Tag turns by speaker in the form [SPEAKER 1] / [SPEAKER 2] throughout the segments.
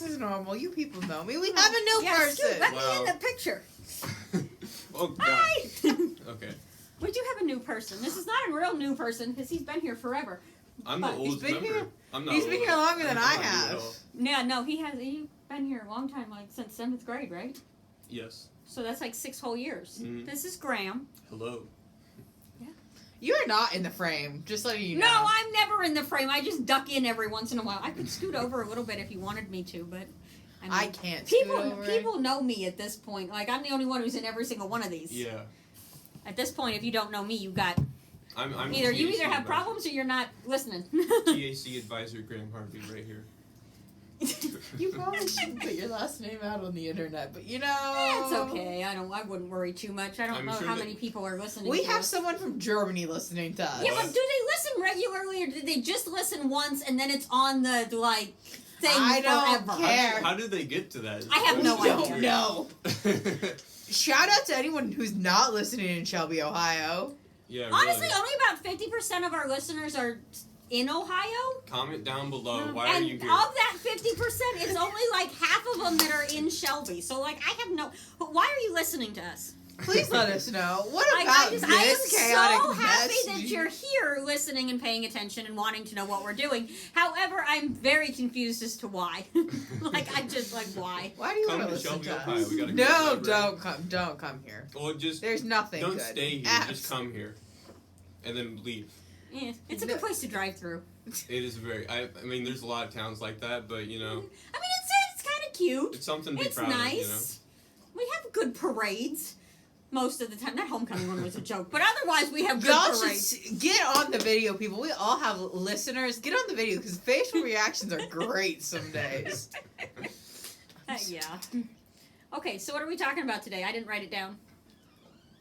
[SPEAKER 1] this is normal. You people know me. We have a new person.
[SPEAKER 2] Stu, let me in the picture.
[SPEAKER 3] Oh, God.
[SPEAKER 2] Hi.
[SPEAKER 3] Okay.
[SPEAKER 2] We do have a new person. This is not a real new person because he's been here forever.
[SPEAKER 3] I'm the oldest
[SPEAKER 1] been
[SPEAKER 3] member.
[SPEAKER 1] here-
[SPEAKER 3] I'm not
[SPEAKER 1] He's been
[SPEAKER 3] old.
[SPEAKER 1] here longer than
[SPEAKER 3] I'm
[SPEAKER 1] I
[SPEAKER 3] not new at
[SPEAKER 1] have.
[SPEAKER 3] all.
[SPEAKER 2] Yeah, no, he's been here a long time, like since 7th grade, right?
[SPEAKER 3] Yes.
[SPEAKER 2] So that's like 6 whole years.
[SPEAKER 3] Mhm.
[SPEAKER 2] This is Graeme.
[SPEAKER 3] Hello.
[SPEAKER 1] You're not in the frame. Just letting you know.
[SPEAKER 2] No, I'm never in the frame. I just duck in every once in a while. I could scoot over a little bit if you wanted me to, but
[SPEAKER 1] I can't.
[SPEAKER 2] People know me at this point. Like I'm the only one who's in every single one of these.
[SPEAKER 3] Yeah.
[SPEAKER 2] At this point, if you don't know me, you got
[SPEAKER 3] I'm
[SPEAKER 2] you
[SPEAKER 3] TAC
[SPEAKER 2] either have
[SPEAKER 3] advisor.
[SPEAKER 2] problems or you're not listening.
[SPEAKER 3] TAC advisor Graeme Harvey right here.
[SPEAKER 1] You probably shouldn't put your last name out on the internet, but you know.
[SPEAKER 2] It's okay. I wouldn't worry too much. I don't
[SPEAKER 3] I'm
[SPEAKER 2] know
[SPEAKER 3] sure
[SPEAKER 2] how
[SPEAKER 3] that-
[SPEAKER 2] many people are listening.
[SPEAKER 1] We
[SPEAKER 2] to
[SPEAKER 1] have
[SPEAKER 2] us.
[SPEAKER 1] someone from Germany listening to us.
[SPEAKER 2] Yeah, but do they listen regularly or do they just listen once and then it's on the like thing
[SPEAKER 1] I don't
[SPEAKER 2] forever?
[SPEAKER 1] care.
[SPEAKER 3] How did they get to that?
[SPEAKER 2] I have no
[SPEAKER 1] don't
[SPEAKER 2] idea.
[SPEAKER 1] know. Shout out to anyone who's not listening in Shelby, Ohio.
[SPEAKER 3] Yeah,
[SPEAKER 2] Honestly,
[SPEAKER 3] really.
[SPEAKER 2] only about 50% of our listeners are in Ohio.
[SPEAKER 3] Comment down below. Why
[SPEAKER 2] and
[SPEAKER 3] are you here?
[SPEAKER 2] of that 50%, it's only like half of them that are in Shelby. So, like, I have no... But why are you listening to us?
[SPEAKER 1] Please let us know. What
[SPEAKER 2] I
[SPEAKER 1] about
[SPEAKER 2] am
[SPEAKER 1] this
[SPEAKER 2] so
[SPEAKER 1] chaotic
[SPEAKER 2] happy
[SPEAKER 1] mess?
[SPEAKER 2] that you're here listening and paying attention and wanting to know what we're doing. However, I'm very confused as to why. Like, I'm just like, why?
[SPEAKER 1] Why do you
[SPEAKER 3] Come
[SPEAKER 1] want to
[SPEAKER 3] to
[SPEAKER 1] listen
[SPEAKER 3] Shelby,
[SPEAKER 1] to
[SPEAKER 3] Ohio.
[SPEAKER 1] us?
[SPEAKER 3] We got a good
[SPEAKER 1] No,
[SPEAKER 3] library.
[SPEAKER 1] don't come here.
[SPEAKER 3] Or just
[SPEAKER 1] There's nothing
[SPEAKER 3] don't
[SPEAKER 1] good.
[SPEAKER 3] stay here.
[SPEAKER 1] Abs-
[SPEAKER 3] Just come here, and then leave.
[SPEAKER 2] Yeah, it's a good place to drive through.
[SPEAKER 3] It is very. I mean, there's a lot of towns like that, but you know,
[SPEAKER 2] I mean, it's kind of cute.
[SPEAKER 3] it's something to be
[SPEAKER 2] It's
[SPEAKER 3] proud
[SPEAKER 2] nice.
[SPEAKER 3] of. You know.
[SPEAKER 2] We have good parades most of the time. That homecoming one was a joke, but otherwise we have good
[SPEAKER 1] Y'all should
[SPEAKER 2] parades.
[SPEAKER 1] get on the video, people. We all have listeners. Get on the video because facial reactions are great some days.
[SPEAKER 2] Yeah. Okay, so what are we talking about today? I didn't write it down.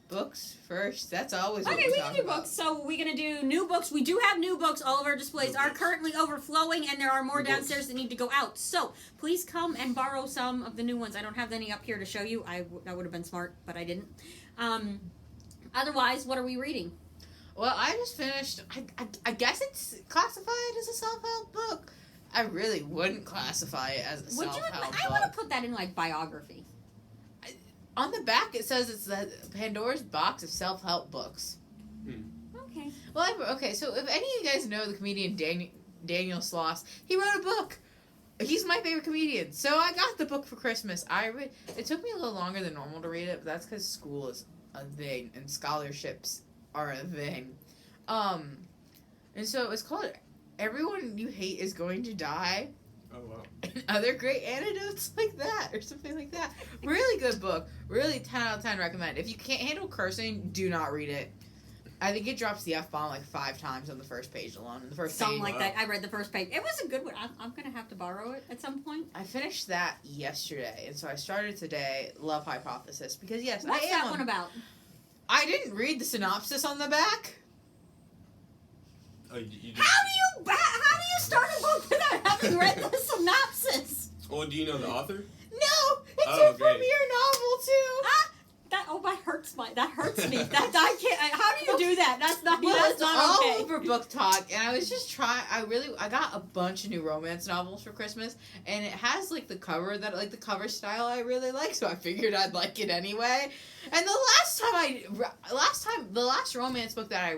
[SPEAKER 1] Books first. That's always what
[SPEAKER 2] Okay,
[SPEAKER 1] we
[SPEAKER 2] we
[SPEAKER 1] talk
[SPEAKER 2] can do
[SPEAKER 1] about.
[SPEAKER 2] books. So we're gonna do new books. We do have new books. All of our displays are currently overflowing, and there are more
[SPEAKER 3] New books.
[SPEAKER 2] downstairs that need to go out. So please come and borrow some of the new ones. I don't have any up here to show you. That would have been smart, but I didn't. Otherwise, what are we reading?
[SPEAKER 1] Well, I just finished. I guess it's classified as a self-help book. I really wouldn't classify it as a
[SPEAKER 2] Would you?
[SPEAKER 1] self-help
[SPEAKER 2] I
[SPEAKER 1] book.
[SPEAKER 2] want to put that in like biography.
[SPEAKER 1] On the back, it says it's the Pandora's box of self-help books.
[SPEAKER 2] Okay.
[SPEAKER 1] Well, okay. So if any of you guys know the comedian Daniel Sloss, he wrote a book. He's my favorite comedian. So I got the book for Christmas. It took me a little longer than normal to read it, but that's because school is a thing and scholarships are a thing. And so it's called "Everyone You Hate Is Going to Die."
[SPEAKER 3] Oh wow.
[SPEAKER 1] And other great anecdotes like that, or something like that. Really good book. Really 10 out of 10 recommend. If you can't handle cursing, do not read it. I think it drops the F-bomb like 5 times on the first page alone. The first
[SPEAKER 2] Something
[SPEAKER 1] page.
[SPEAKER 2] like that. I read the first page. It was a good one. I'm going to have to borrow it at some point.
[SPEAKER 1] I finished that yesterday, and so I started today, Love Hypothesis, because yes,
[SPEAKER 2] What's
[SPEAKER 1] I am
[SPEAKER 2] that one about?
[SPEAKER 1] I didn't read the synopsis on the back.
[SPEAKER 3] Oh, you did.
[SPEAKER 2] How do you start a book without having read the synopsis?
[SPEAKER 3] Well, do you know the author?
[SPEAKER 1] No! It's
[SPEAKER 3] Oh,
[SPEAKER 1] a
[SPEAKER 3] great.
[SPEAKER 1] premiere novel, too!
[SPEAKER 2] That hurts me. That I can't. How do you do that? That's not.
[SPEAKER 1] Well,
[SPEAKER 2] that's
[SPEAKER 1] it's
[SPEAKER 2] not
[SPEAKER 1] all
[SPEAKER 2] okay.
[SPEAKER 1] over Book Talk, and I was just trying. I got a bunch of new romance novels for Christmas, and it has like the cover style I really like, so I figured I'd like it anyway. And the last romance book that I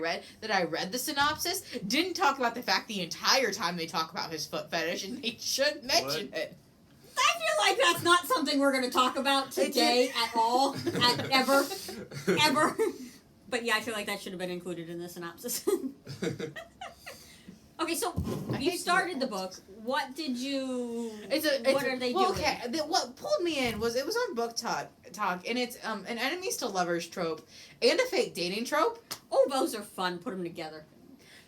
[SPEAKER 1] read the synopsis, didn't talk about the fact the entire time they talk about his foot fetish, and they should mention it.
[SPEAKER 2] I feel like that's not something we're going to talk about today at all, ever. But yeah, I feel like that should have been included in the synopsis. Okay, so you started the book. What did you? What are they doing?
[SPEAKER 1] Okay, what pulled me in was it was on Book Talk, and it's an enemies to lovers trope and a fake dating trope.
[SPEAKER 2] Oh, those are fun. Put them together.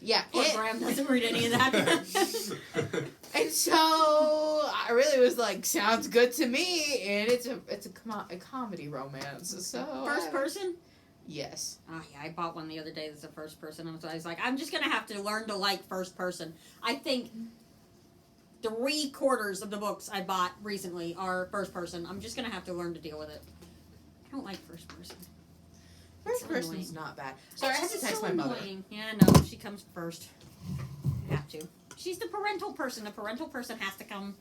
[SPEAKER 1] Yeah,
[SPEAKER 2] Poor Graeme doesn't read any of that.
[SPEAKER 1] and so I really was like, sounds good to me, and it's a comedy romance. So
[SPEAKER 2] First person?
[SPEAKER 1] Yes.
[SPEAKER 2] Oh yeah, I bought one the other day that's a first person. I was like, I'm just gonna have to learn to like first person. I think 3/4 of the books I bought recently are first person. I'm just gonna have to learn to deal with it. I don't like first person.
[SPEAKER 1] First
[SPEAKER 2] so
[SPEAKER 1] person's
[SPEAKER 2] annoying.
[SPEAKER 1] not bad. Sorry, I have to
[SPEAKER 2] It's
[SPEAKER 1] text
[SPEAKER 2] so
[SPEAKER 1] my mother.
[SPEAKER 2] annoying. Yeah, no, she comes first. You have to. She's the parental person. The parental person has to come.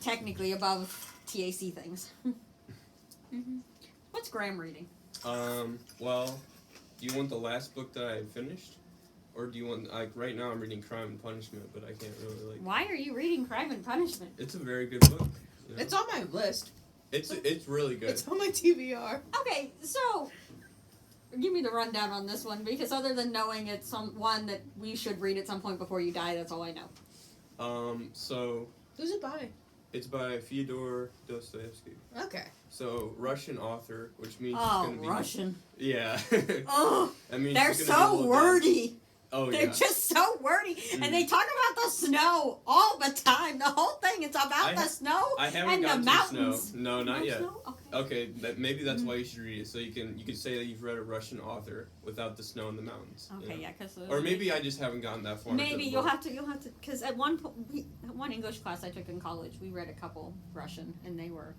[SPEAKER 2] technically above TAC things. What's Graeme reading?
[SPEAKER 3] Well, do you want the last book that I finished? Or do you want, like, right now I'm reading Crime and Punishment, but I can't really, like...
[SPEAKER 2] Why are you reading Crime and Punishment?
[SPEAKER 3] It's a very good book. You know?
[SPEAKER 1] It's on my list.
[SPEAKER 3] It's really good.
[SPEAKER 1] It's on my TBR.
[SPEAKER 2] Okay, so give me the rundown on this one, because other than knowing it's one that we should read at some point before you die, that's all I know.
[SPEAKER 3] So...
[SPEAKER 1] Who's it by?
[SPEAKER 3] It's by Fyodor Dostoevsky.
[SPEAKER 1] Okay.
[SPEAKER 3] So, Russian author, which means it's going to be...
[SPEAKER 2] Russian.
[SPEAKER 3] Yeah.
[SPEAKER 2] Oh,
[SPEAKER 3] I mean,
[SPEAKER 2] they're
[SPEAKER 3] it's gonna be a
[SPEAKER 2] so
[SPEAKER 3] little
[SPEAKER 2] wordy.
[SPEAKER 3] dense. Oh,
[SPEAKER 2] They're
[SPEAKER 3] yeah.
[SPEAKER 2] just so wordy. And they talk about the snow all the time. The whole thing is about the snow
[SPEAKER 3] I haven't
[SPEAKER 2] and
[SPEAKER 3] gotten
[SPEAKER 2] the
[SPEAKER 3] to
[SPEAKER 2] mountains.
[SPEAKER 3] snow. No, not yet.
[SPEAKER 2] Snow?
[SPEAKER 3] Okay, maybe that's why you should read it. So you can say that you've read a Russian author without the snow in the mountains.
[SPEAKER 2] Okay,
[SPEAKER 3] you know?
[SPEAKER 2] yeah, because
[SPEAKER 3] Or maybe I just haven't gotten that far.
[SPEAKER 2] maybe you'll have to, because at one English class I took in college, we read a couple Russian, and they were.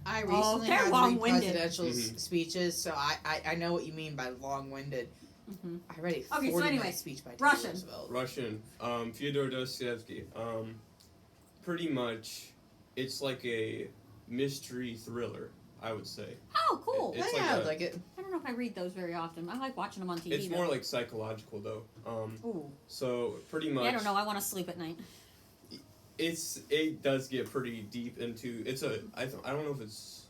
[SPEAKER 1] I recently
[SPEAKER 2] they're
[SPEAKER 1] had to read
[SPEAKER 2] long-winded.
[SPEAKER 1] presidential speeches, so I know what you mean by long-winded. I read a 40-minute speech by Teddy
[SPEAKER 2] Russian.
[SPEAKER 1] Roosevelt.
[SPEAKER 3] Russian. Fyodor Dostoevsky. Pretty much, it's like a mystery thriller, I would say.
[SPEAKER 2] Oh, cool.
[SPEAKER 3] It's
[SPEAKER 1] I
[SPEAKER 3] like
[SPEAKER 1] like it.
[SPEAKER 2] I don't know if I read those very often. I like watching them on TV.
[SPEAKER 3] It's
[SPEAKER 2] though.
[SPEAKER 3] more like psychological, though.
[SPEAKER 2] Ooh.
[SPEAKER 3] So, pretty much...
[SPEAKER 2] Yeah, I don't know. I want to sleep at night.
[SPEAKER 3] It does get pretty deep into... I don't know if it's...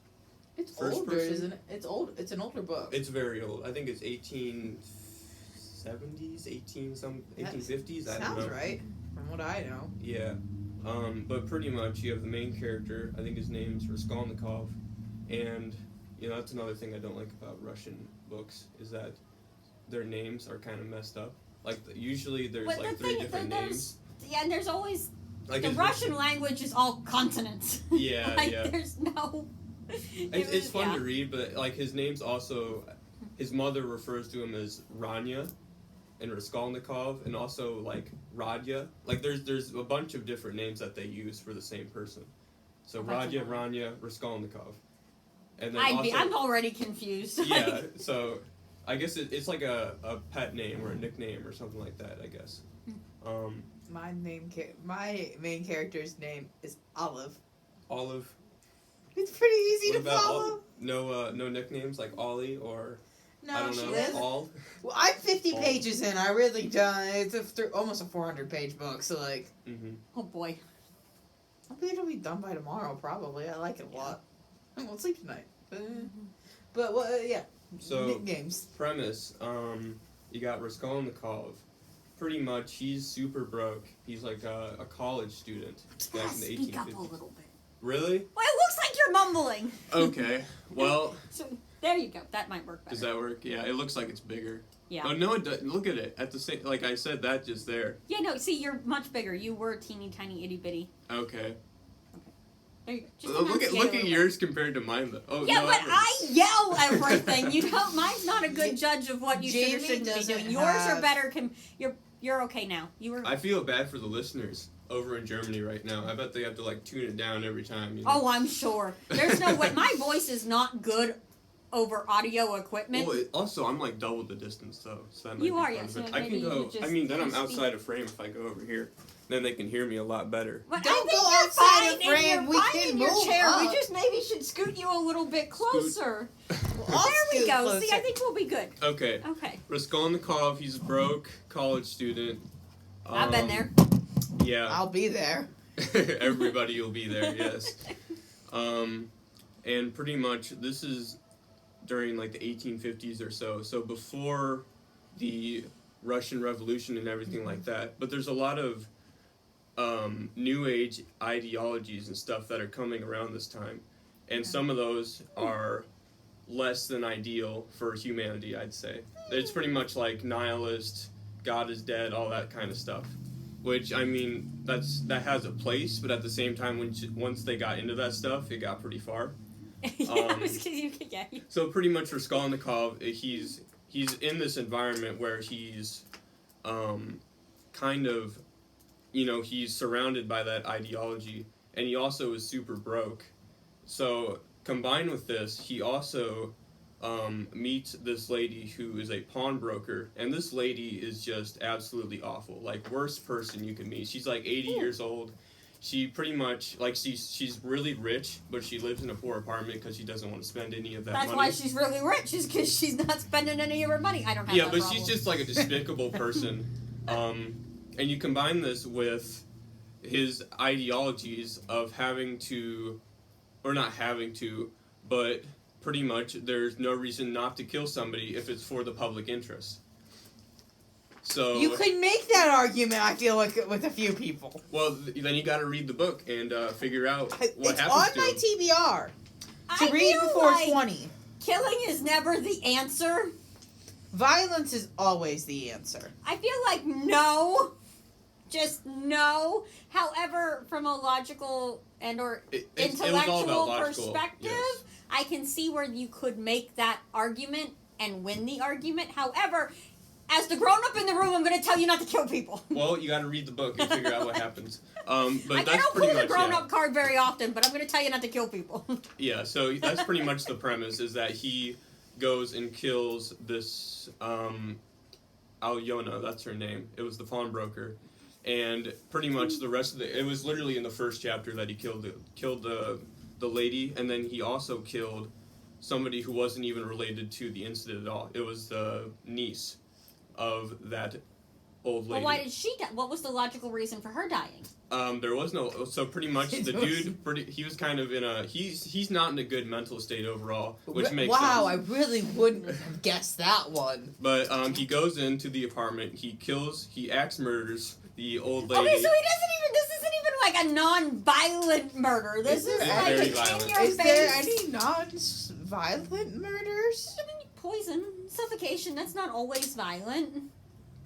[SPEAKER 1] It's
[SPEAKER 3] First
[SPEAKER 1] older,
[SPEAKER 3] person?
[SPEAKER 1] isn't it? It's old. It's an older book.
[SPEAKER 3] It's very old. I think it's 1870s, 1850s. I don't know.
[SPEAKER 1] Sounds right, from what I know.
[SPEAKER 3] Yeah. But pretty much you have the main character. I think his name's Raskolnikov, and that's another thing I don't like about Russian books is that their names are kind of messed up. Like usually there's
[SPEAKER 2] But
[SPEAKER 3] like
[SPEAKER 2] the
[SPEAKER 3] three
[SPEAKER 2] thing,
[SPEAKER 3] different names.
[SPEAKER 2] Yeah, and there's always
[SPEAKER 3] Like
[SPEAKER 2] the Russian language is all consonants.
[SPEAKER 3] Yeah,
[SPEAKER 2] like,
[SPEAKER 3] yeah.
[SPEAKER 2] There's no.
[SPEAKER 3] It's fun to read, but like his name's also, his mother refers to him as Rania, and Raskolnikov, and also like Radya. Like there's a bunch of different names that they use for the same person. So Radya, Rania, Raskolnikov, and then
[SPEAKER 2] I'm already confused.
[SPEAKER 3] Yeah, so I guess it's like a pet name or a nickname or something like that. I guess.
[SPEAKER 1] My main character's name is Olive.
[SPEAKER 3] Olive.
[SPEAKER 1] It's pretty easy
[SPEAKER 3] What
[SPEAKER 1] to
[SPEAKER 3] about
[SPEAKER 1] follow.
[SPEAKER 3] no nicknames like Ollie or
[SPEAKER 1] No,
[SPEAKER 3] I don't know
[SPEAKER 1] she is.
[SPEAKER 3] All.
[SPEAKER 1] Well, I'm 50 pages in. I really don't. It's almost a 400-page book, so like.
[SPEAKER 3] Mm-hmm.
[SPEAKER 2] Oh boy.
[SPEAKER 1] I think it'll be done by tomorrow, probably. I like it a lot. I won't sleep tonight. But yeah.
[SPEAKER 3] So
[SPEAKER 1] nicknames.
[SPEAKER 3] Premise. You got Raskolnikov. Pretty much, he's super broke. He's like a college student back in the 1850s.
[SPEAKER 2] Speak up a little bit.
[SPEAKER 3] Really?
[SPEAKER 2] Well, it looks like you're mumbling.
[SPEAKER 3] Okay. Well.
[SPEAKER 2] So there you go. That might work better.
[SPEAKER 3] Does that work? Yeah. It looks like it's bigger.
[SPEAKER 2] Yeah.
[SPEAKER 3] Oh no! It doesn't. Look at it. At the same, like I said, that just there.
[SPEAKER 2] Yeah. No. See, you're much bigger. You were teeny tiny itty bitty.
[SPEAKER 3] Okay.
[SPEAKER 2] There you go. Just
[SPEAKER 3] Look
[SPEAKER 2] enunciate a
[SPEAKER 3] at
[SPEAKER 2] little
[SPEAKER 3] yours compared to mine though. Oh
[SPEAKER 2] Yeah,
[SPEAKER 3] no,
[SPEAKER 2] but I yell everything. You don't. Mine's not a good judge of what you should or
[SPEAKER 1] Jamie
[SPEAKER 2] shouldn't be
[SPEAKER 1] doesn't
[SPEAKER 2] doing. Yours are
[SPEAKER 1] have-
[SPEAKER 2] better. You're okay now. You were.
[SPEAKER 3] I feel bad for the listeners over in Germany right now. I bet they have to like tune it down every time. You know?
[SPEAKER 2] Oh, I'm sure. There's no way. My voice is not good over audio equipment.
[SPEAKER 3] Well, also I'm like double the distance though, so that might
[SPEAKER 2] You
[SPEAKER 3] be
[SPEAKER 2] are,
[SPEAKER 3] part
[SPEAKER 2] yeah,
[SPEAKER 3] of
[SPEAKER 2] so
[SPEAKER 3] it. I
[SPEAKER 2] maybe
[SPEAKER 3] can
[SPEAKER 2] you
[SPEAKER 3] go.
[SPEAKER 2] just
[SPEAKER 3] I mean, then I'm
[SPEAKER 2] speak.
[SPEAKER 3] outside of frame if I go over here. Then they can hear me a lot better.
[SPEAKER 2] But
[SPEAKER 1] Don't
[SPEAKER 2] I think
[SPEAKER 1] go
[SPEAKER 2] you're
[SPEAKER 1] outside
[SPEAKER 2] fine
[SPEAKER 1] of
[SPEAKER 2] and
[SPEAKER 1] frame.
[SPEAKER 2] you're
[SPEAKER 1] We
[SPEAKER 2] fine
[SPEAKER 1] can
[SPEAKER 2] in your
[SPEAKER 1] move
[SPEAKER 2] chair.
[SPEAKER 1] up.
[SPEAKER 2] We just maybe should scoot you a little bit closer.
[SPEAKER 1] I'll
[SPEAKER 2] There we
[SPEAKER 1] scoot
[SPEAKER 2] go.
[SPEAKER 1] closer.
[SPEAKER 2] See, I think we'll be good.
[SPEAKER 3] Okay.
[SPEAKER 2] Okay.
[SPEAKER 3] Raskolnikov, he's a broke college student.
[SPEAKER 2] I've been there.
[SPEAKER 3] Yeah.
[SPEAKER 1] I'll be there.
[SPEAKER 3] Everybody will be there, yes. And pretty much this is during like the 1850s or so. So before the Russian Revolution and everything like that. But there's a lot of New Age ideologies and stuff that are coming around this time. And some of those are less than ideal for humanity, I'd say. It's pretty much like nihilist, God is dead, all that kind of stuff. Which, I mean, that has a place, but at the same time, once they got into that stuff, it got pretty far.
[SPEAKER 2] Yeah.
[SPEAKER 3] So pretty much Raskolnikov, he's in this environment where he's kind of, he's surrounded by that ideology, and he also is super broke. So combined with this, he also meets this lady who is a pawnbroker, and this lady is just absolutely awful, like worst person you can meet. She's like 80 years old. she pretty much, like, she's really rich, but she lives in a poor apartment because she doesn't want to spend any of that
[SPEAKER 2] That's
[SPEAKER 3] money.
[SPEAKER 2] why she's really rich, is because she's not spending any of her money. I don't have
[SPEAKER 3] Yeah,
[SPEAKER 2] that
[SPEAKER 3] but
[SPEAKER 2] problem.
[SPEAKER 3] she's just like a despicable person. And you combine this with his ideologies of having to, or not having to, but pretty much there's no reason not to kill somebody if it's for the public interest. So
[SPEAKER 1] You could make that argument, I feel like, with a few people.
[SPEAKER 3] well, then you got to read the book and figure out what
[SPEAKER 1] It's
[SPEAKER 3] happens
[SPEAKER 1] on
[SPEAKER 3] to
[SPEAKER 1] my
[SPEAKER 3] him.
[SPEAKER 1] TBR.
[SPEAKER 2] I
[SPEAKER 1] To read
[SPEAKER 2] feel
[SPEAKER 1] before
[SPEAKER 2] like
[SPEAKER 1] 20.
[SPEAKER 2] killing is never the answer.
[SPEAKER 1] Violence is always the answer.
[SPEAKER 2] I feel like no. Just no. However, from a logical and or
[SPEAKER 3] It was all
[SPEAKER 2] intellectual
[SPEAKER 3] about logical,
[SPEAKER 2] perspective,
[SPEAKER 3] yes.
[SPEAKER 2] I can see where you could make that argument and win the argument. However, as the grown up in the room, I'm going to tell you not to kill people.
[SPEAKER 3] Well, you got to read the book and figure out what happens. But
[SPEAKER 2] I
[SPEAKER 3] that's
[SPEAKER 2] don't
[SPEAKER 3] pretty
[SPEAKER 2] pull the
[SPEAKER 3] much
[SPEAKER 2] grown up card very often, but I'm going to tell you not to kill people.
[SPEAKER 3] Yeah, so that's pretty much the premise, is that he goes and kills this Alyona, that's her name. It was the pawnbroker. And pretty much the rest of it was literally in the first chapter that he killed the lady, and then he also killed somebody who wasn't even related to the incident at all. It was the niece of that old lady.
[SPEAKER 2] But why did she die? What was the logical reason for her dying?
[SPEAKER 3] There was no. So pretty much the dude, he was kind of in a. He's not in a good mental state overall, which makes
[SPEAKER 1] wow,
[SPEAKER 3] sense.
[SPEAKER 1] I really wouldn't have guessed that one.
[SPEAKER 3] But he goes into the apartment. He axe murders the old lady.
[SPEAKER 2] Okay, so this isn't even like a non-violent murder. This is
[SPEAKER 1] It's
[SPEAKER 2] like
[SPEAKER 3] very
[SPEAKER 2] in
[SPEAKER 3] violent.
[SPEAKER 2] your
[SPEAKER 1] Is
[SPEAKER 2] face.
[SPEAKER 1] there any non-violent murders?
[SPEAKER 2] I mean, poison, suffocation, that's not always violent.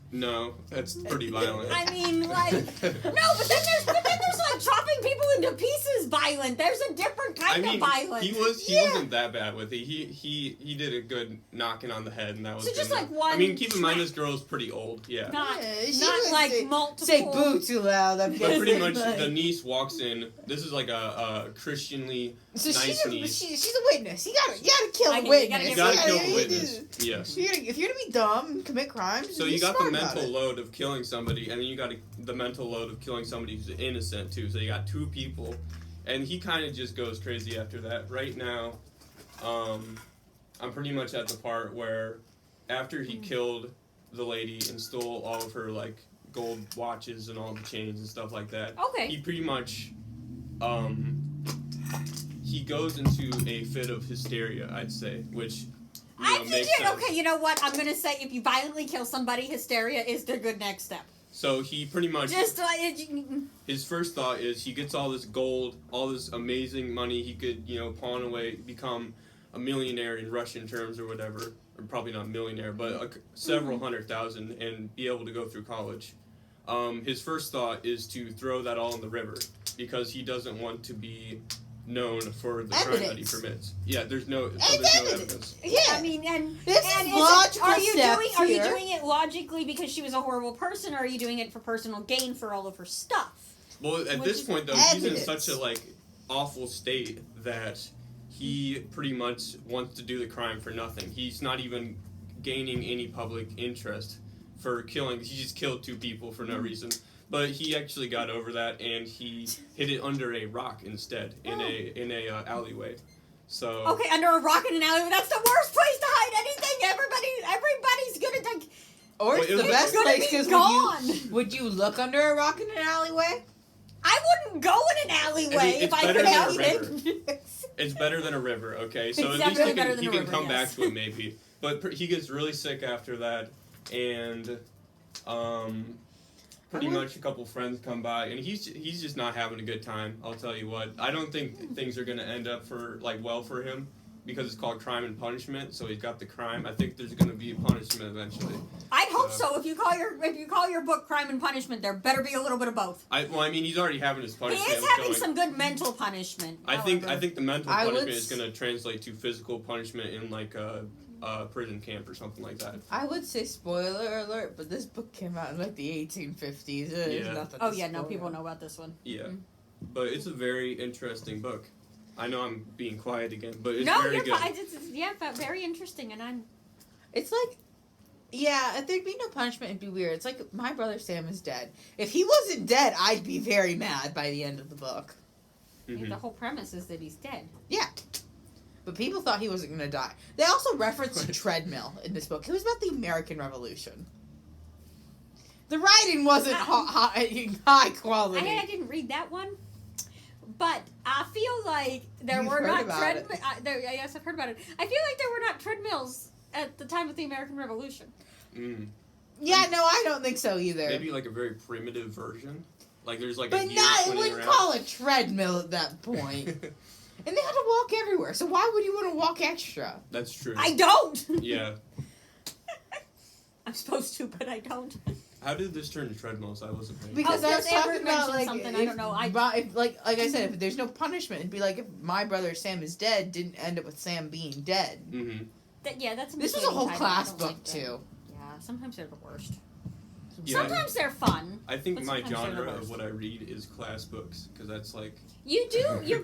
[SPEAKER 3] No, that's pretty violent.
[SPEAKER 2] I mean, like, no, but then there's like chopping people into pieces violent. There's a different kind of violence.
[SPEAKER 3] He wasn't that bad with it. He did a good knocking on the head, and that was
[SPEAKER 2] So
[SPEAKER 3] good
[SPEAKER 2] just
[SPEAKER 3] enough.
[SPEAKER 2] like one
[SPEAKER 3] I mean, keep in mind
[SPEAKER 2] smack.
[SPEAKER 3] this girl's pretty old. Yeah.
[SPEAKER 2] Not
[SPEAKER 1] She
[SPEAKER 2] not
[SPEAKER 1] would
[SPEAKER 2] like
[SPEAKER 1] say-
[SPEAKER 2] multiple.
[SPEAKER 1] Say boo too loud. I'm
[SPEAKER 3] But
[SPEAKER 1] guessing,
[SPEAKER 3] pretty much
[SPEAKER 1] like-
[SPEAKER 3] the niece walks in. This is like a Christianly
[SPEAKER 1] So
[SPEAKER 3] nice niece.
[SPEAKER 1] she's a witness. You gotta kill
[SPEAKER 2] I
[SPEAKER 1] the
[SPEAKER 2] get it.
[SPEAKER 1] witness.
[SPEAKER 3] You gotta kill the
[SPEAKER 1] you
[SPEAKER 3] witness.
[SPEAKER 1] do-
[SPEAKER 3] Yes.
[SPEAKER 1] If you're gonna be dumb and commit crimes,
[SPEAKER 3] So
[SPEAKER 1] be
[SPEAKER 3] you got the
[SPEAKER 1] smart about
[SPEAKER 3] mental
[SPEAKER 1] it.
[SPEAKER 3] load of killing somebody, and then you got the mental load of killing somebody who's innocent too. So you got two people, and he kind of just goes crazy after that. Right now, I'm pretty much at the part where after he killed the lady and stole all of her like gold watches and all the chains and stuff like that.
[SPEAKER 2] Okay.
[SPEAKER 3] He pretty much he goes into a fit of hysteria, I'd say, which makes sense.
[SPEAKER 2] Okay, you know what? I'm gonna say if you violently kill somebody, hysteria is the good next step.
[SPEAKER 3] So he pretty much
[SPEAKER 2] Just like
[SPEAKER 3] his first thought is he gets all this gold, all this amazing money he could, pawn away, become a millionaire in Russian terms or whatever, or probably not a millionaire, but several 100,000 and be able to go through college. His first thought is to throw that all in the river because he doesn't want to be known for the crime that he
[SPEAKER 1] Evidence.
[SPEAKER 3] commits. Yeah, there's no
[SPEAKER 1] Evidence.
[SPEAKER 3] evidence.
[SPEAKER 1] Yeah.
[SPEAKER 2] I mean, and
[SPEAKER 1] This
[SPEAKER 2] and
[SPEAKER 1] is
[SPEAKER 2] is
[SPEAKER 1] logical
[SPEAKER 2] are you
[SPEAKER 1] steps
[SPEAKER 2] doing? Are you
[SPEAKER 1] here.
[SPEAKER 2] doing it logically because she was a horrible person, or are you doing it for personal gain for all of her stuff?
[SPEAKER 3] Well, at
[SPEAKER 2] Which
[SPEAKER 3] this
[SPEAKER 2] is
[SPEAKER 3] point though, he's in
[SPEAKER 1] evidence.
[SPEAKER 3] such a awful state that he pretty much wants to do the crime for nothing. He's not even gaining any public interest for killing. He just killed two people for no reason. But he actually got over that, and he hid it under a rock instead, in a alleyway. So
[SPEAKER 2] Okay, under a rock in an alley. That's the worst place to hide anything. Everybody's gonna like.
[SPEAKER 1] Or it's
[SPEAKER 3] Well,
[SPEAKER 1] the
[SPEAKER 3] it's
[SPEAKER 1] best
[SPEAKER 2] gonna
[SPEAKER 1] place
[SPEAKER 2] be
[SPEAKER 1] because
[SPEAKER 2] gone.
[SPEAKER 1] would you look under a rock in an alleyway?
[SPEAKER 2] I wouldn't go in an alleyway
[SPEAKER 3] it's
[SPEAKER 2] if I
[SPEAKER 3] better
[SPEAKER 2] could
[SPEAKER 3] than a
[SPEAKER 2] help
[SPEAKER 3] river.
[SPEAKER 2] it.
[SPEAKER 3] it's better than a river, okay? So
[SPEAKER 2] It's
[SPEAKER 3] at least
[SPEAKER 2] definitely better than
[SPEAKER 3] he
[SPEAKER 2] a
[SPEAKER 3] can
[SPEAKER 2] river,
[SPEAKER 3] come
[SPEAKER 2] yes.
[SPEAKER 3] back to it maybe. But he gets really sick after that, and pretty much a couple friends come by, and he's just not having a good time. I'll tell you what. I don't think things are gonna end up well for him because it's called Crime and Punishment. So he's got the crime. I think there's gonna be a punishment eventually.
[SPEAKER 2] I'd hope so. If you call your book Crime and Punishment, there better be a little bit of both.
[SPEAKER 3] I mean, he's already having his
[SPEAKER 2] He
[SPEAKER 3] punishment.
[SPEAKER 2] is having some good mental punishment.
[SPEAKER 3] I think the mental
[SPEAKER 1] I would
[SPEAKER 3] punishment is
[SPEAKER 1] s-
[SPEAKER 3] gonna translate to physical punishment in a prison camp or something like that.
[SPEAKER 1] I would say spoiler alert, but this book came out in the 1850s. There's
[SPEAKER 3] Yeah.
[SPEAKER 1] nothing
[SPEAKER 2] Oh
[SPEAKER 1] to
[SPEAKER 2] yeah, no,
[SPEAKER 1] spoil.
[SPEAKER 2] people know about this one.
[SPEAKER 3] Yeah, but it's a very interesting book. I know I'm being quiet again, but it's
[SPEAKER 2] No,
[SPEAKER 3] very
[SPEAKER 2] you're
[SPEAKER 3] good.
[SPEAKER 2] fine. It's very interesting, and I'm.
[SPEAKER 1] It's like Yeah, if there'd be no punishment, it'd be weird. It's like my brother Sam is dead. If he wasn't dead, I'd be very mad by the end of the book.
[SPEAKER 3] Mhm.
[SPEAKER 2] The whole premise is that he's dead.
[SPEAKER 1] Yeah. But people thought he wasn't going to die. They also referenced a treadmill in this book. It was about the American Revolution. The writing wasn't high quality.
[SPEAKER 2] I didn't read that one, but I feel like there
[SPEAKER 1] You've
[SPEAKER 2] were
[SPEAKER 1] heard
[SPEAKER 2] not
[SPEAKER 1] about
[SPEAKER 2] treadmills. Yes, I've heard about it. I feel like there were not treadmills at the time of the American Revolution.
[SPEAKER 3] Mm.
[SPEAKER 1] Yeah, no, I don't think so either.
[SPEAKER 3] Maybe like a very primitive version. Like there's like
[SPEAKER 1] But
[SPEAKER 3] a gear
[SPEAKER 1] not,
[SPEAKER 3] swinging
[SPEAKER 1] wouldn't
[SPEAKER 3] around.
[SPEAKER 1] call it treadmill at that point. And they had to walk everywhere, so why would you want to walk extra?
[SPEAKER 3] That's true.
[SPEAKER 2] I don't.
[SPEAKER 3] Yeah.
[SPEAKER 2] I'm supposed to, but I don't.
[SPEAKER 3] How did this turn to treadmills? I wasn't paying
[SPEAKER 1] Because
[SPEAKER 2] Oh,
[SPEAKER 1] I was
[SPEAKER 2] because Amber
[SPEAKER 1] talking about
[SPEAKER 2] mentioned
[SPEAKER 1] like
[SPEAKER 2] something,
[SPEAKER 1] if,
[SPEAKER 2] I don't know,
[SPEAKER 1] if, like I said, if there's no punishment, it'd be like if my brother Sam is dead, didn't end up with Sam being dead.
[SPEAKER 3] Mm-hmm.
[SPEAKER 2] That's a
[SPEAKER 1] This was a whole
[SPEAKER 2] misleading title. I
[SPEAKER 1] class
[SPEAKER 2] don't
[SPEAKER 1] book
[SPEAKER 2] like that.
[SPEAKER 1] too.
[SPEAKER 2] Yeah, sometimes they're the worst.
[SPEAKER 3] Yeah.
[SPEAKER 2] Sometimes they're fun.
[SPEAKER 3] I think
[SPEAKER 2] But
[SPEAKER 3] my
[SPEAKER 2] sometimes they're the
[SPEAKER 3] genre
[SPEAKER 2] worst.
[SPEAKER 3] of what I read is class books because that's like
[SPEAKER 2] You do. You're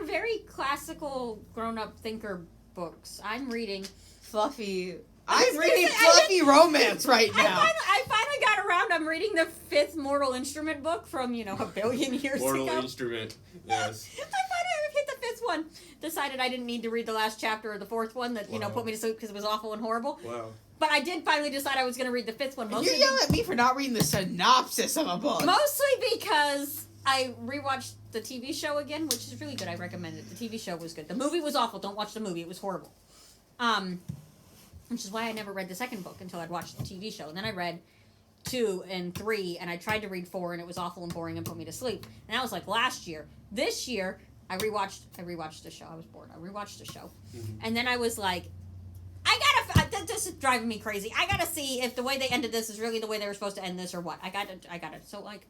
[SPEAKER 2] very classical grown-up thinker books. I'm reading.
[SPEAKER 1] Fluffy.
[SPEAKER 2] I was
[SPEAKER 1] I'm
[SPEAKER 2] gonna
[SPEAKER 1] reading
[SPEAKER 2] say, I
[SPEAKER 1] fluffy romance right now.
[SPEAKER 2] I finally got around. I'm reading the 5th Mortal Instrument book from a billion years
[SPEAKER 3] Mortal
[SPEAKER 2] ago.
[SPEAKER 3] Instrument. Yes.
[SPEAKER 2] I finally hit the 5th one. Decided I didn't need to read the last chapter of the 4th one that
[SPEAKER 3] Wow.
[SPEAKER 2] put me to sleep because it was awful and horrible.
[SPEAKER 3] Wow.
[SPEAKER 2] But I did finally decide I was going to read the 5th one.
[SPEAKER 1] You're yelling at me for not reading the synopsis of a book.
[SPEAKER 2] Mostly because I rewatched the TV show again, which is really good. I recommend it. The TV show was good. The movie was awful. Don't watch the movie. It was horrible. Which is why I never read the second book until I'd watched the TV show. And then I read 2 and 3, and I tried to read 4, and it was awful and boring and put me to sleep. And that was like last year. This year, I rewatched the show. I was bored. I rewatched the show.
[SPEAKER 3] Mhm.
[SPEAKER 2] And then I was like, this is driving me crazy. I gotta see if the way they ended this is really the way they were supposed to end this or what. I got it. So like,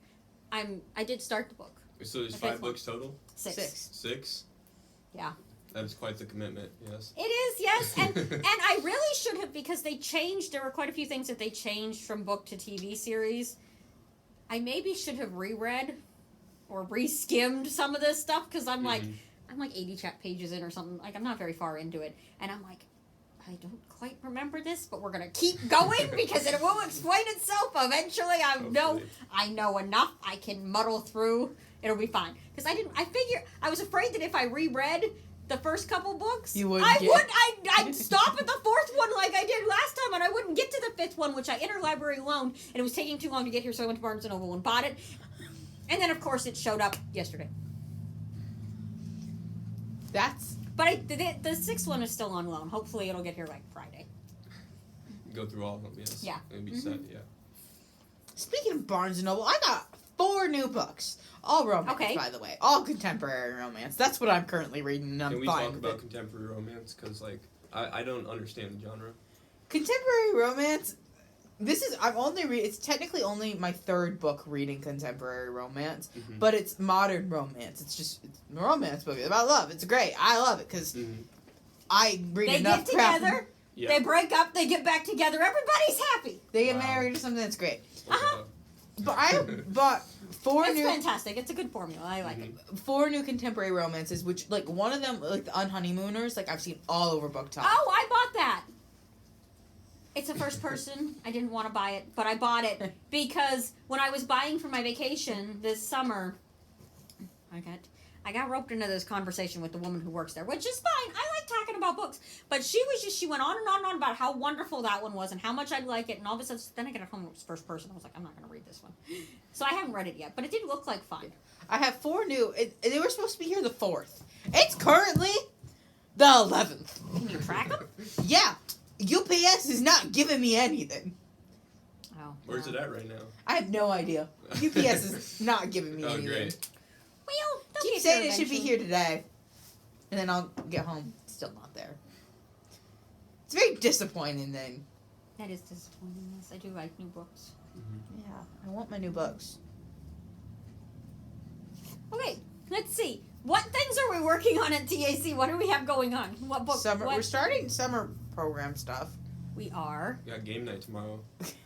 [SPEAKER 2] I did start the book.
[SPEAKER 3] So there's
[SPEAKER 2] The
[SPEAKER 3] 5
[SPEAKER 2] fifth one.
[SPEAKER 3] books total?
[SPEAKER 2] 6.
[SPEAKER 3] 6?
[SPEAKER 2] Yeah.
[SPEAKER 3] That is quite the commitment, yes.
[SPEAKER 2] It is, yes, and I really should have, because they changed. There were quite a few things that they changed from book to TV series. I maybe should have reread or re-skimmed some of this stuff because I'm like 80 pages in or something. Like I'm not very far into it, and I'm like, I don't quite remember this, but we're gonna keep going because it will explain itself eventually. I know enough. I can muddle through. It'll be fine because I was afraid that if I reread the first couple books, I'd stop at the 4th one like I did last time, and I wouldn't get to the 5th one, which I interlibrary loaned, and it was taking too long to get here, so I went to Barnes & Noble and bought it. And then, of course, it showed up yesterday. But the 6th one is still on loan. Hopefully it'll get here, like, Friday.
[SPEAKER 3] Go through all of them, yes.
[SPEAKER 2] Yeah.
[SPEAKER 3] And be set, yeah.
[SPEAKER 1] Speaking of Barnes & Noble, I got 4 new books. All romance, by the way. All contemporary romance. That's what I'm currently reading, and I'm
[SPEAKER 3] Can we
[SPEAKER 1] fine
[SPEAKER 3] talk
[SPEAKER 1] with
[SPEAKER 3] about
[SPEAKER 1] it.
[SPEAKER 3] contemporary romance? Because, like, I don't understand the genre.
[SPEAKER 1] Contemporary romance, it's technically only my 3rd book reading contemporary romance, but it's modern romance. It's a romance book about love. It's great. I love it, because I read enough crap.
[SPEAKER 2] They get together, they break up, they get back together, everybody's happy.
[SPEAKER 1] They get married or something that's great.
[SPEAKER 2] Uh-huh.
[SPEAKER 1] But I bought 4
[SPEAKER 2] It's
[SPEAKER 1] new...
[SPEAKER 2] fantastic. It's a good formula. I like it.
[SPEAKER 1] 4 new contemporary romances, which, like, one of them, like, the Unhoneymooners, like, I've seen all over BookTok.
[SPEAKER 2] Oh, I bought that. It's a first person. I didn't want to buy it, but I bought it because when I was buying for my vacation this summer, I got roped into this conversation with the woman who works there, which is fine. I like talking about books, but she went on and on and on about how wonderful that one was and how much I'd like it and all this stuff. Then I got it home, it was first person. I was like, I'm not going to read this one. So I haven't read it yet, but it did look like fun.
[SPEAKER 1] I have 4 new... they were supposed to be here the 4th. It's currently the 11th.
[SPEAKER 2] Can you track them?
[SPEAKER 1] Yeah. UPS is not giving me anything.
[SPEAKER 2] Oh.
[SPEAKER 3] Where's it at right now?
[SPEAKER 1] I have no idea. UPS is not giving me anything.
[SPEAKER 3] Great.
[SPEAKER 2] Well, they'll
[SPEAKER 1] Keep
[SPEAKER 2] get
[SPEAKER 1] saying
[SPEAKER 2] here
[SPEAKER 1] it should be
[SPEAKER 2] eventually.
[SPEAKER 1] here today. And then I'll get home. It's still not there. It's very disappointing then.
[SPEAKER 2] That is disappointing. Yes, I do like new books.
[SPEAKER 1] Yeah, I want my new books.
[SPEAKER 2] Okay, let's see. What things are we working on at TAC? What do we have going on? What book?
[SPEAKER 1] We're starting summer program stuff.
[SPEAKER 2] We are.
[SPEAKER 3] We got game night tomorrow.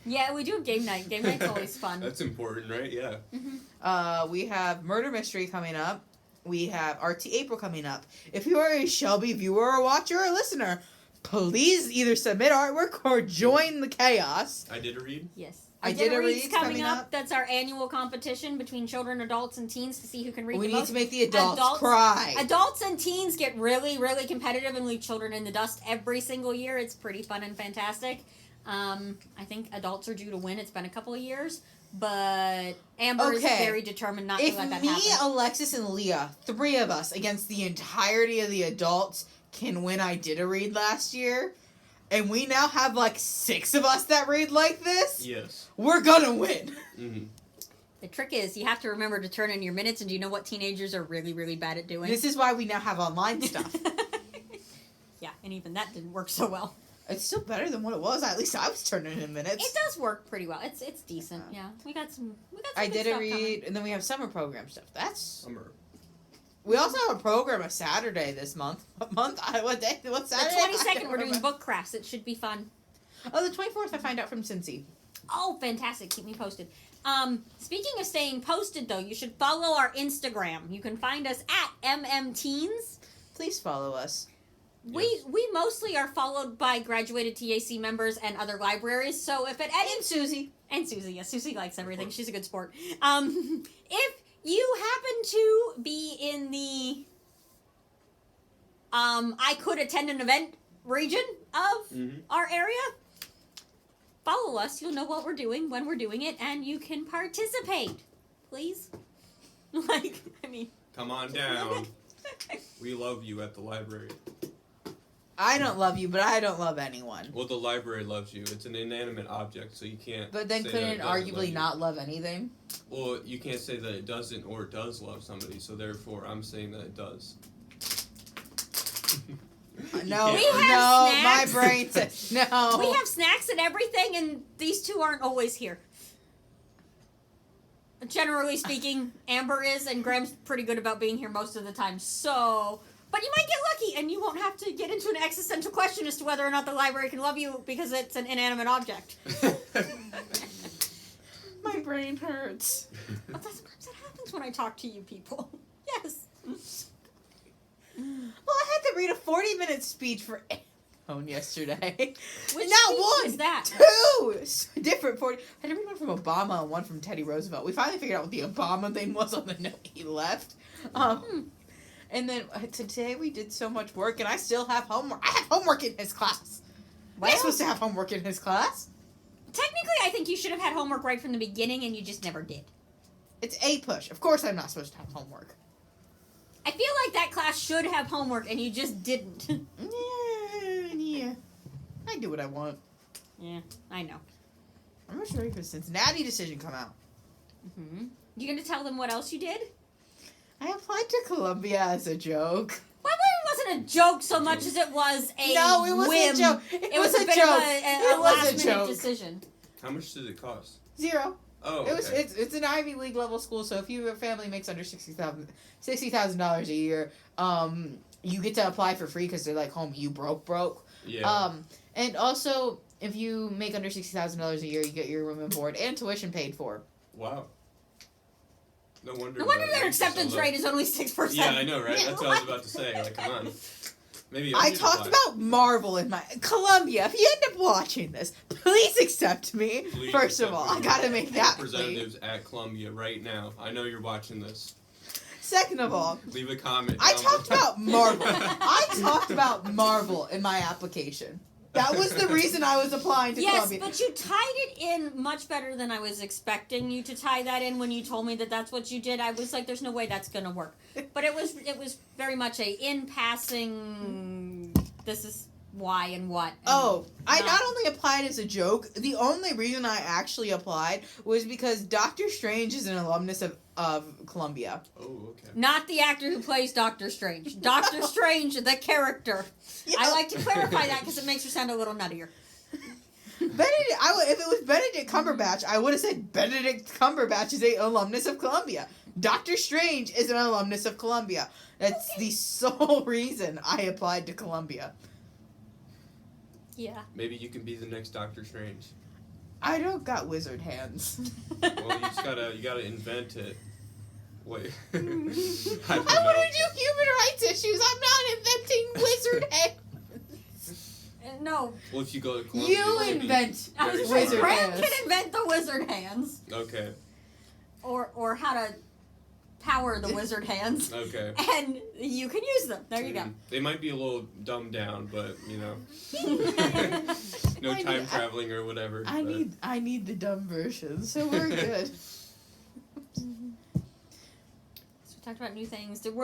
[SPEAKER 2] Yeah, we do have game night. Game night's always fun.
[SPEAKER 3] That's important, right? Yeah.
[SPEAKER 1] We have Murder Mystery coming up. We have RT April coming up. If you are a Shelby viewer or watcher or listener, please either submit artwork or join the chaos.
[SPEAKER 3] I did a read.
[SPEAKER 2] Yes.
[SPEAKER 1] I did a
[SPEAKER 2] Read's
[SPEAKER 1] read
[SPEAKER 2] coming up. That's our annual competition between children, adults, and teens to see who can read
[SPEAKER 1] We
[SPEAKER 2] the
[SPEAKER 1] need
[SPEAKER 2] most.
[SPEAKER 1] to make the adults cry.
[SPEAKER 2] Adults and teens get really, really competitive and leave children in the dust every single year. It's pretty fun and fantastic. I think adults are due to win. It's been a couple of years, but Amber is very determined not to let that happen.
[SPEAKER 1] If me, Alexis, and Leah, 3 of us against the entirety of the adults can win I Did a Read last year, and we now have like 6 of us that read like this,
[SPEAKER 3] Yes.
[SPEAKER 1] we're gonna win.
[SPEAKER 3] Mm-hmm.
[SPEAKER 2] The trick is you have to remember to turn in your minutes, and do you know what teenagers are really, really bad at doing?
[SPEAKER 1] This is why we now have online stuff.
[SPEAKER 2] Yeah, and even that didn't work so well.
[SPEAKER 1] It's still better than what it was. At least I was turning in minutes.
[SPEAKER 2] It does work pretty well. It's decent. Yeah, we got some.
[SPEAKER 1] I
[SPEAKER 2] good
[SPEAKER 1] Did a
[SPEAKER 2] stuff
[SPEAKER 1] Read,
[SPEAKER 2] coming.
[SPEAKER 1] and then we have summer program stuff. That's...
[SPEAKER 3] Summer.
[SPEAKER 1] We also have a program a Saturday this month. What month? What day? What Saturday?
[SPEAKER 2] The
[SPEAKER 1] I can't
[SPEAKER 2] 22nd, we're doing
[SPEAKER 1] remember.
[SPEAKER 2] book crafts. It should be fun.
[SPEAKER 1] Oh, the 24th I find out from Cincy.
[SPEAKER 2] Oh, fantastic. Keep me posted. Speaking of staying posted, though, you should follow our Instagram. You can find us at MMTeens.
[SPEAKER 1] Please follow us.
[SPEAKER 3] Yes.
[SPEAKER 2] We mostly are followed by graduated TAC members and other libraries, so if at any...
[SPEAKER 1] And Susie.
[SPEAKER 2] And Susie, yes. Susie likes everything. She's a good sport. If you happen to be in the I could attend an event region of our area, follow us. You'll know what we're doing, when we're doing it, and you can participate. Please.
[SPEAKER 3] Come on down. We love you at the library.
[SPEAKER 1] I don't love you, but I don't love anyone.
[SPEAKER 3] Well, the library loves you. It's an inanimate object, so you can't.
[SPEAKER 1] But then
[SPEAKER 3] say
[SPEAKER 1] couldn't
[SPEAKER 3] that
[SPEAKER 1] it
[SPEAKER 3] it doesn't
[SPEAKER 1] arguably
[SPEAKER 3] love
[SPEAKER 1] not love anything?
[SPEAKER 3] you. Well, you can't say that it doesn't or it does love somebody. So therefore, I'm saying that it does.
[SPEAKER 1] No,
[SPEAKER 2] We have
[SPEAKER 1] no,
[SPEAKER 2] snacks.
[SPEAKER 1] my brain says no.
[SPEAKER 2] We have snacks and everything, and these two aren't always here. Generally speaking, Amber is, and Graham's pretty good about being here most of the time, so... But you might get lucky, and you won't have to get into an existential question as to whether or not the library can love you because it's an inanimate object.
[SPEAKER 1] My brain hurts.
[SPEAKER 2] But sometimes that happens when I talk to you people. Yes.
[SPEAKER 1] Well, I had to read a 40-minute speech for phone yesterday.
[SPEAKER 2] Which
[SPEAKER 1] Not
[SPEAKER 2] speech
[SPEAKER 1] one,
[SPEAKER 2] is that?
[SPEAKER 1] 2 different 40. I had to read one from Obama and one from Teddy Roosevelt. We finally figured out what the Obama thing was on the note he left. And then today we did so much work, and I still have homework. I have homework in his class.
[SPEAKER 2] Well,
[SPEAKER 1] I'm supposed to have homework in his class.
[SPEAKER 2] technically, I think you should have had homework right from the beginning, and you just never did.
[SPEAKER 1] It's a push. Of course I'm not supposed to have homework.
[SPEAKER 2] I feel like that class should have homework, and you just didn't.
[SPEAKER 1] Yeah. I do what I want.
[SPEAKER 2] Yeah, I know.
[SPEAKER 1] I'm not sure if the Cincinnati decision come out.
[SPEAKER 2] Mm-hmm. You gonna tell them what else you did?
[SPEAKER 1] I applied to Columbia as a joke.
[SPEAKER 2] Well, it wasn't a joke so much as it was a
[SPEAKER 1] No, it was
[SPEAKER 2] whim.
[SPEAKER 1] a joke.
[SPEAKER 2] It was a bit
[SPEAKER 1] joke.
[SPEAKER 2] of a
[SPEAKER 1] It was a
[SPEAKER 2] last-minute
[SPEAKER 1] joke.
[SPEAKER 2] decision.
[SPEAKER 3] How much did it cost?
[SPEAKER 1] 0.
[SPEAKER 3] Oh,
[SPEAKER 1] It was.
[SPEAKER 3] okay.
[SPEAKER 1] It's an Ivy League level school, so if your family makes under $60,000 a year, you get to apply for free because they're like, home, you broke.
[SPEAKER 3] Yeah.
[SPEAKER 1] And also if you make under $60,000 a year, you get your room and board and tuition paid for.
[SPEAKER 3] Wow. No wonder.
[SPEAKER 2] No wonder
[SPEAKER 3] the
[SPEAKER 2] their
[SPEAKER 3] rates are so
[SPEAKER 2] acceptance
[SPEAKER 3] low.
[SPEAKER 2] rate is only 6%.
[SPEAKER 3] Yeah, I know, right?
[SPEAKER 1] Yeah,
[SPEAKER 3] That's what I was about to say. Like, come on. Maybe
[SPEAKER 1] I
[SPEAKER 3] should
[SPEAKER 1] talked
[SPEAKER 3] apply.
[SPEAKER 1] about Marvel in my Columbia. If you end up watching this, please accept me.
[SPEAKER 3] Please
[SPEAKER 1] First of
[SPEAKER 3] accept
[SPEAKER 1] all,
[SPEAKER 3] me.
[SPEAKER 1] I gotta make that plea.
[SPEAKER 3] Representatives at Columbia right now. I know you're watching this.
[SPEAKER 1] Second of all,
[SPEAKER 3] Leave a comment.
[SPEAKER 1] I
[SPEAKER 3] down
[SPEAKER 1] talked
[SPEAKER 3] below.
[SPEAKER 1] about Marvel. I talked about Marvel in my application. That was the reason I was applying to
[SPEAKER 2] Yes,
[SPEAKER 1] Columbia.
[SPEAKER 2] but you tied it in much better than I was expecting you to tie that in when you told me that that's what you did. I was like, there's no way that's going to work. But it was very much a in passing, this is why and what. And
[SPEAKER 1] I not only applied as a joke, the only reason I actually applied was because Doctor Strange is an alumnus of Columbia.
[SPEAKER 3] Oh, okay.
[SPEAKER 2] Not the actor who plays Doctor Strange. Doctor Strange, the character.
[SPEAKER 1] Yeah.
[SPEAKER 2] I like to clarify that because it makes her sound a little nuttier.
[SPEAKER 1] If it was Benedict Cumberbatch, I would have said Benedict Cumberbatch is a alumnus of Columbia. Doctor Strange is an alumnus of Columbia. That's the sole reason I applied to Columbia.
[SPEAKER 2] Yeah.
[SPEAKER 3] Maybe you can be the next Doctor Strange.
[SPEAKER 1] I don't got wizard hands.
[SPEAKER 3] Well, you gotta invent it. Wait. I
[SPEAKER 1] I
[SPEAKER 3] don't
[SPEAKER 1] want
[SPEAKER 3] know.
[SPEAKER 1] to do human rights issues. I'm not inventing wizard hands.
[SPEAKER 2] No.
[SPEAKER 3] Well, if you go to Columbia,
[SPEAKER 1] You
[SPEAKER 3] maybe
[SPEAKER 1] invent
[SPEAKER 2] I was
[SPEAKER 3] very
[SPEAKER 2] like,
[SPEAKER 1] wizard
[SPEAKER 3] smart.
[SPEAKER 2] Graham
[SPEAKER 1] hands.
[SPEAKER 2] can invent the wizard hands.
[SPEAKER 3] Okay.
[SPEAKER 2] Or how to power the wizard hands.
[SPEAKER 3] Okay.
[SPEAKER 2] And you can use them. There you go.
[SPEAKER 3] They might be a little dumbed down, but no
[SPEAKER 1] I
[SPEAKER 3] time
[SPEAKER 1] need-
[SPEAKER 3] traveling or whatever.
[SPEAKER 1] I
[SPEAKER 3] but-
[SPEAKER 1] need the dumb version, so we're good.
[SPEAKER 2] So we talked about new things. Did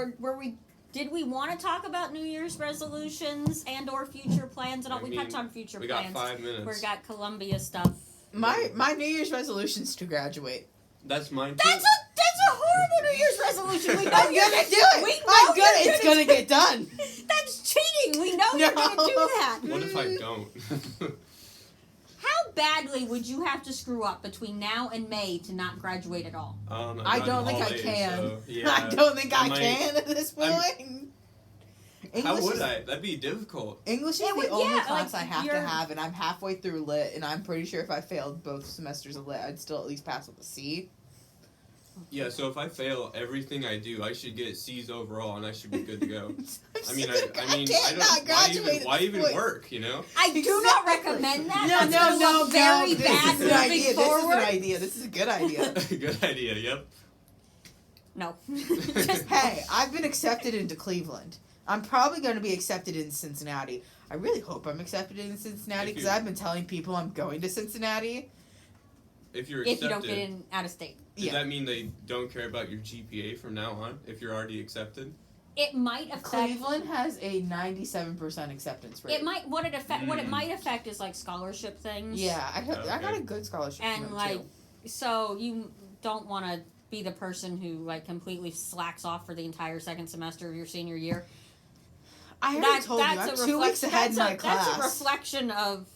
[SPEAKER 2] we want to talk about New Year's resolutions and or future plans and all?
[SPEAKER 3] I
[SPEAKER 2] We
[SPEAKER 3] mean,
[SPEAKER 2] touched on future
[SPEAKER 3] We
[SPEAKER 2] plans.
[SPEAKER 3] got 5 minutes.
[SPEAKER 2] We got Columbia stuff.
[SPEAKER 1] My New Year's resolution's to graduate.
[SPEAKER 3] That's mine too.
[SPEAKER 2] That's a horrible New Year's resolution. We know
[SPEAKER 1] I'm
[SPEAKER 2] you're
[SPEAKER 1] gonna do it.
[SPEAKER 2] We know
[SPEAKER 1] I'm gonna.
[SPEAKER 2] you're
[SPEAKER 1] It's gonna get done.
[SPEAKER 2] That's cheating. We know you're gonna do
[SPEAKER 1] No.
[SPEAKER 2] that.
[SPEAKER 3] What if I don't?
[SPEAKER 2] How badly would you have to screw up between now and May to not graduate at all?
[SPEAKER 1] I
[SPEAKER 3] got
[SPEAKER 1] don't think I
[SPEAKER 3] holidays,
[SPEAKER 1] can.
[SPEAKER 3] so, yeah.
[SPEAKER 1] I don't think I
[SPEAKER 3] might-
[SPEAKER 1] can at this point.
[SPEAKER 3] How
[SPEAKER 1] English
[SPEAKER 3] would
[SPEAKER 1] is-
[SPEAKER 3] I? That'd be difficult.
[SPEAKER 1] English is
[SPEAKER 2] It
[SPEAKER 1] the
[SPEAKER 2] would-
[SPEAKER 1] only
[SPEAKER 2] yeah,
[SPEAKER 1] class
[SPEAKER 2] like,
[SPEAKER 1] I have to
[SPEAKER 2] you're-
[SPEAKER 1] have, and I'm halfway through lit, and I'm pretty sure if I failed both semesters of lit, I'd still at least pass with a C.
[SPEAKER 3] Yeah, so if I fail everything I do, I should get C's overall, and I should be good to go. I mean,
[SPEAKER 1] can't
[SPEAKER 3] I
[SPEAKER 1] not
[SPEAKER 3] don't.
[SPEAKER 1] graduate
[SPEAKER 3] Why
[SPEAKER 1] at this
[SPEAKER 3] even
[SPEAKER 1] point.
[SPEAKER 3] work? You know?
[SPEAKER 2] I do not
[SPEAKER 1] Exactly.
[SPEAKER 2] recommend that.
[SPEAKER 1] No,
[SPEAKER 2] That's
[SPEAKER 1] no,
[SPEAKER 2] gonna
[SPEAKER 1] no,
[SPEAKER 2] look very
[SPEAKER 1] no.
[SPEAKER 2] bad
[SPEAKER 1] This is an
[SPEAKER 2] moving
[SPEAKER 1] idea.
[SPEAKER 2] forward.
[SPEAKER 1] This is an idea. This is a good idea.
[SPEAKER 3] Good idea. Yep.
[SPEAKER 2] No. Just
[SPEAKER 1] Hey, I've been accepted into Cleveland. I'm probably going to be accepted in Cincinnati. I really hope I'm accepted in Cincinnati
[SPEAKER 3] If
[SPEAKER 1] because
[SPEAKER 3] you-
[SPEAKER 1] I've been telling people I'm going to Cincinnati.
[SPEAKER 3] If you're
[SPEAKER 2] if
[SPEAKER 3] accepted,
[SPEAKER 2] you don't get in out of state.
[SPEAKER 3] does
[SPEAKER 1] Yeah.
[SPEAKER 3] that mean they don't care about your GPA from now on? If you're already accepted?
[SPEAKER 2] It might affect
[SPEAKER 1] Cleveland has a 97% acceptance rate.
[SPEAKER 2] It might what it might affect is like scholarship things.
[SPEAKER 1] Yeah, I got
[SPEAKER 3] Okay.
[SPEAKER 1] a good scholarship.
[SPEAKER 2] And
[SPEAKER 1] from them,
[SPEAKER 2] like
[SPEAKER 1] too.
[SPEAKER 2] so you don't want to be the person who like completely slacks off for the entire second semester of your senior year.
[SPEAKER 1] I already told you, I'm 2 weeks ahead in my class.
[SPEAKER 2] That's a reflection of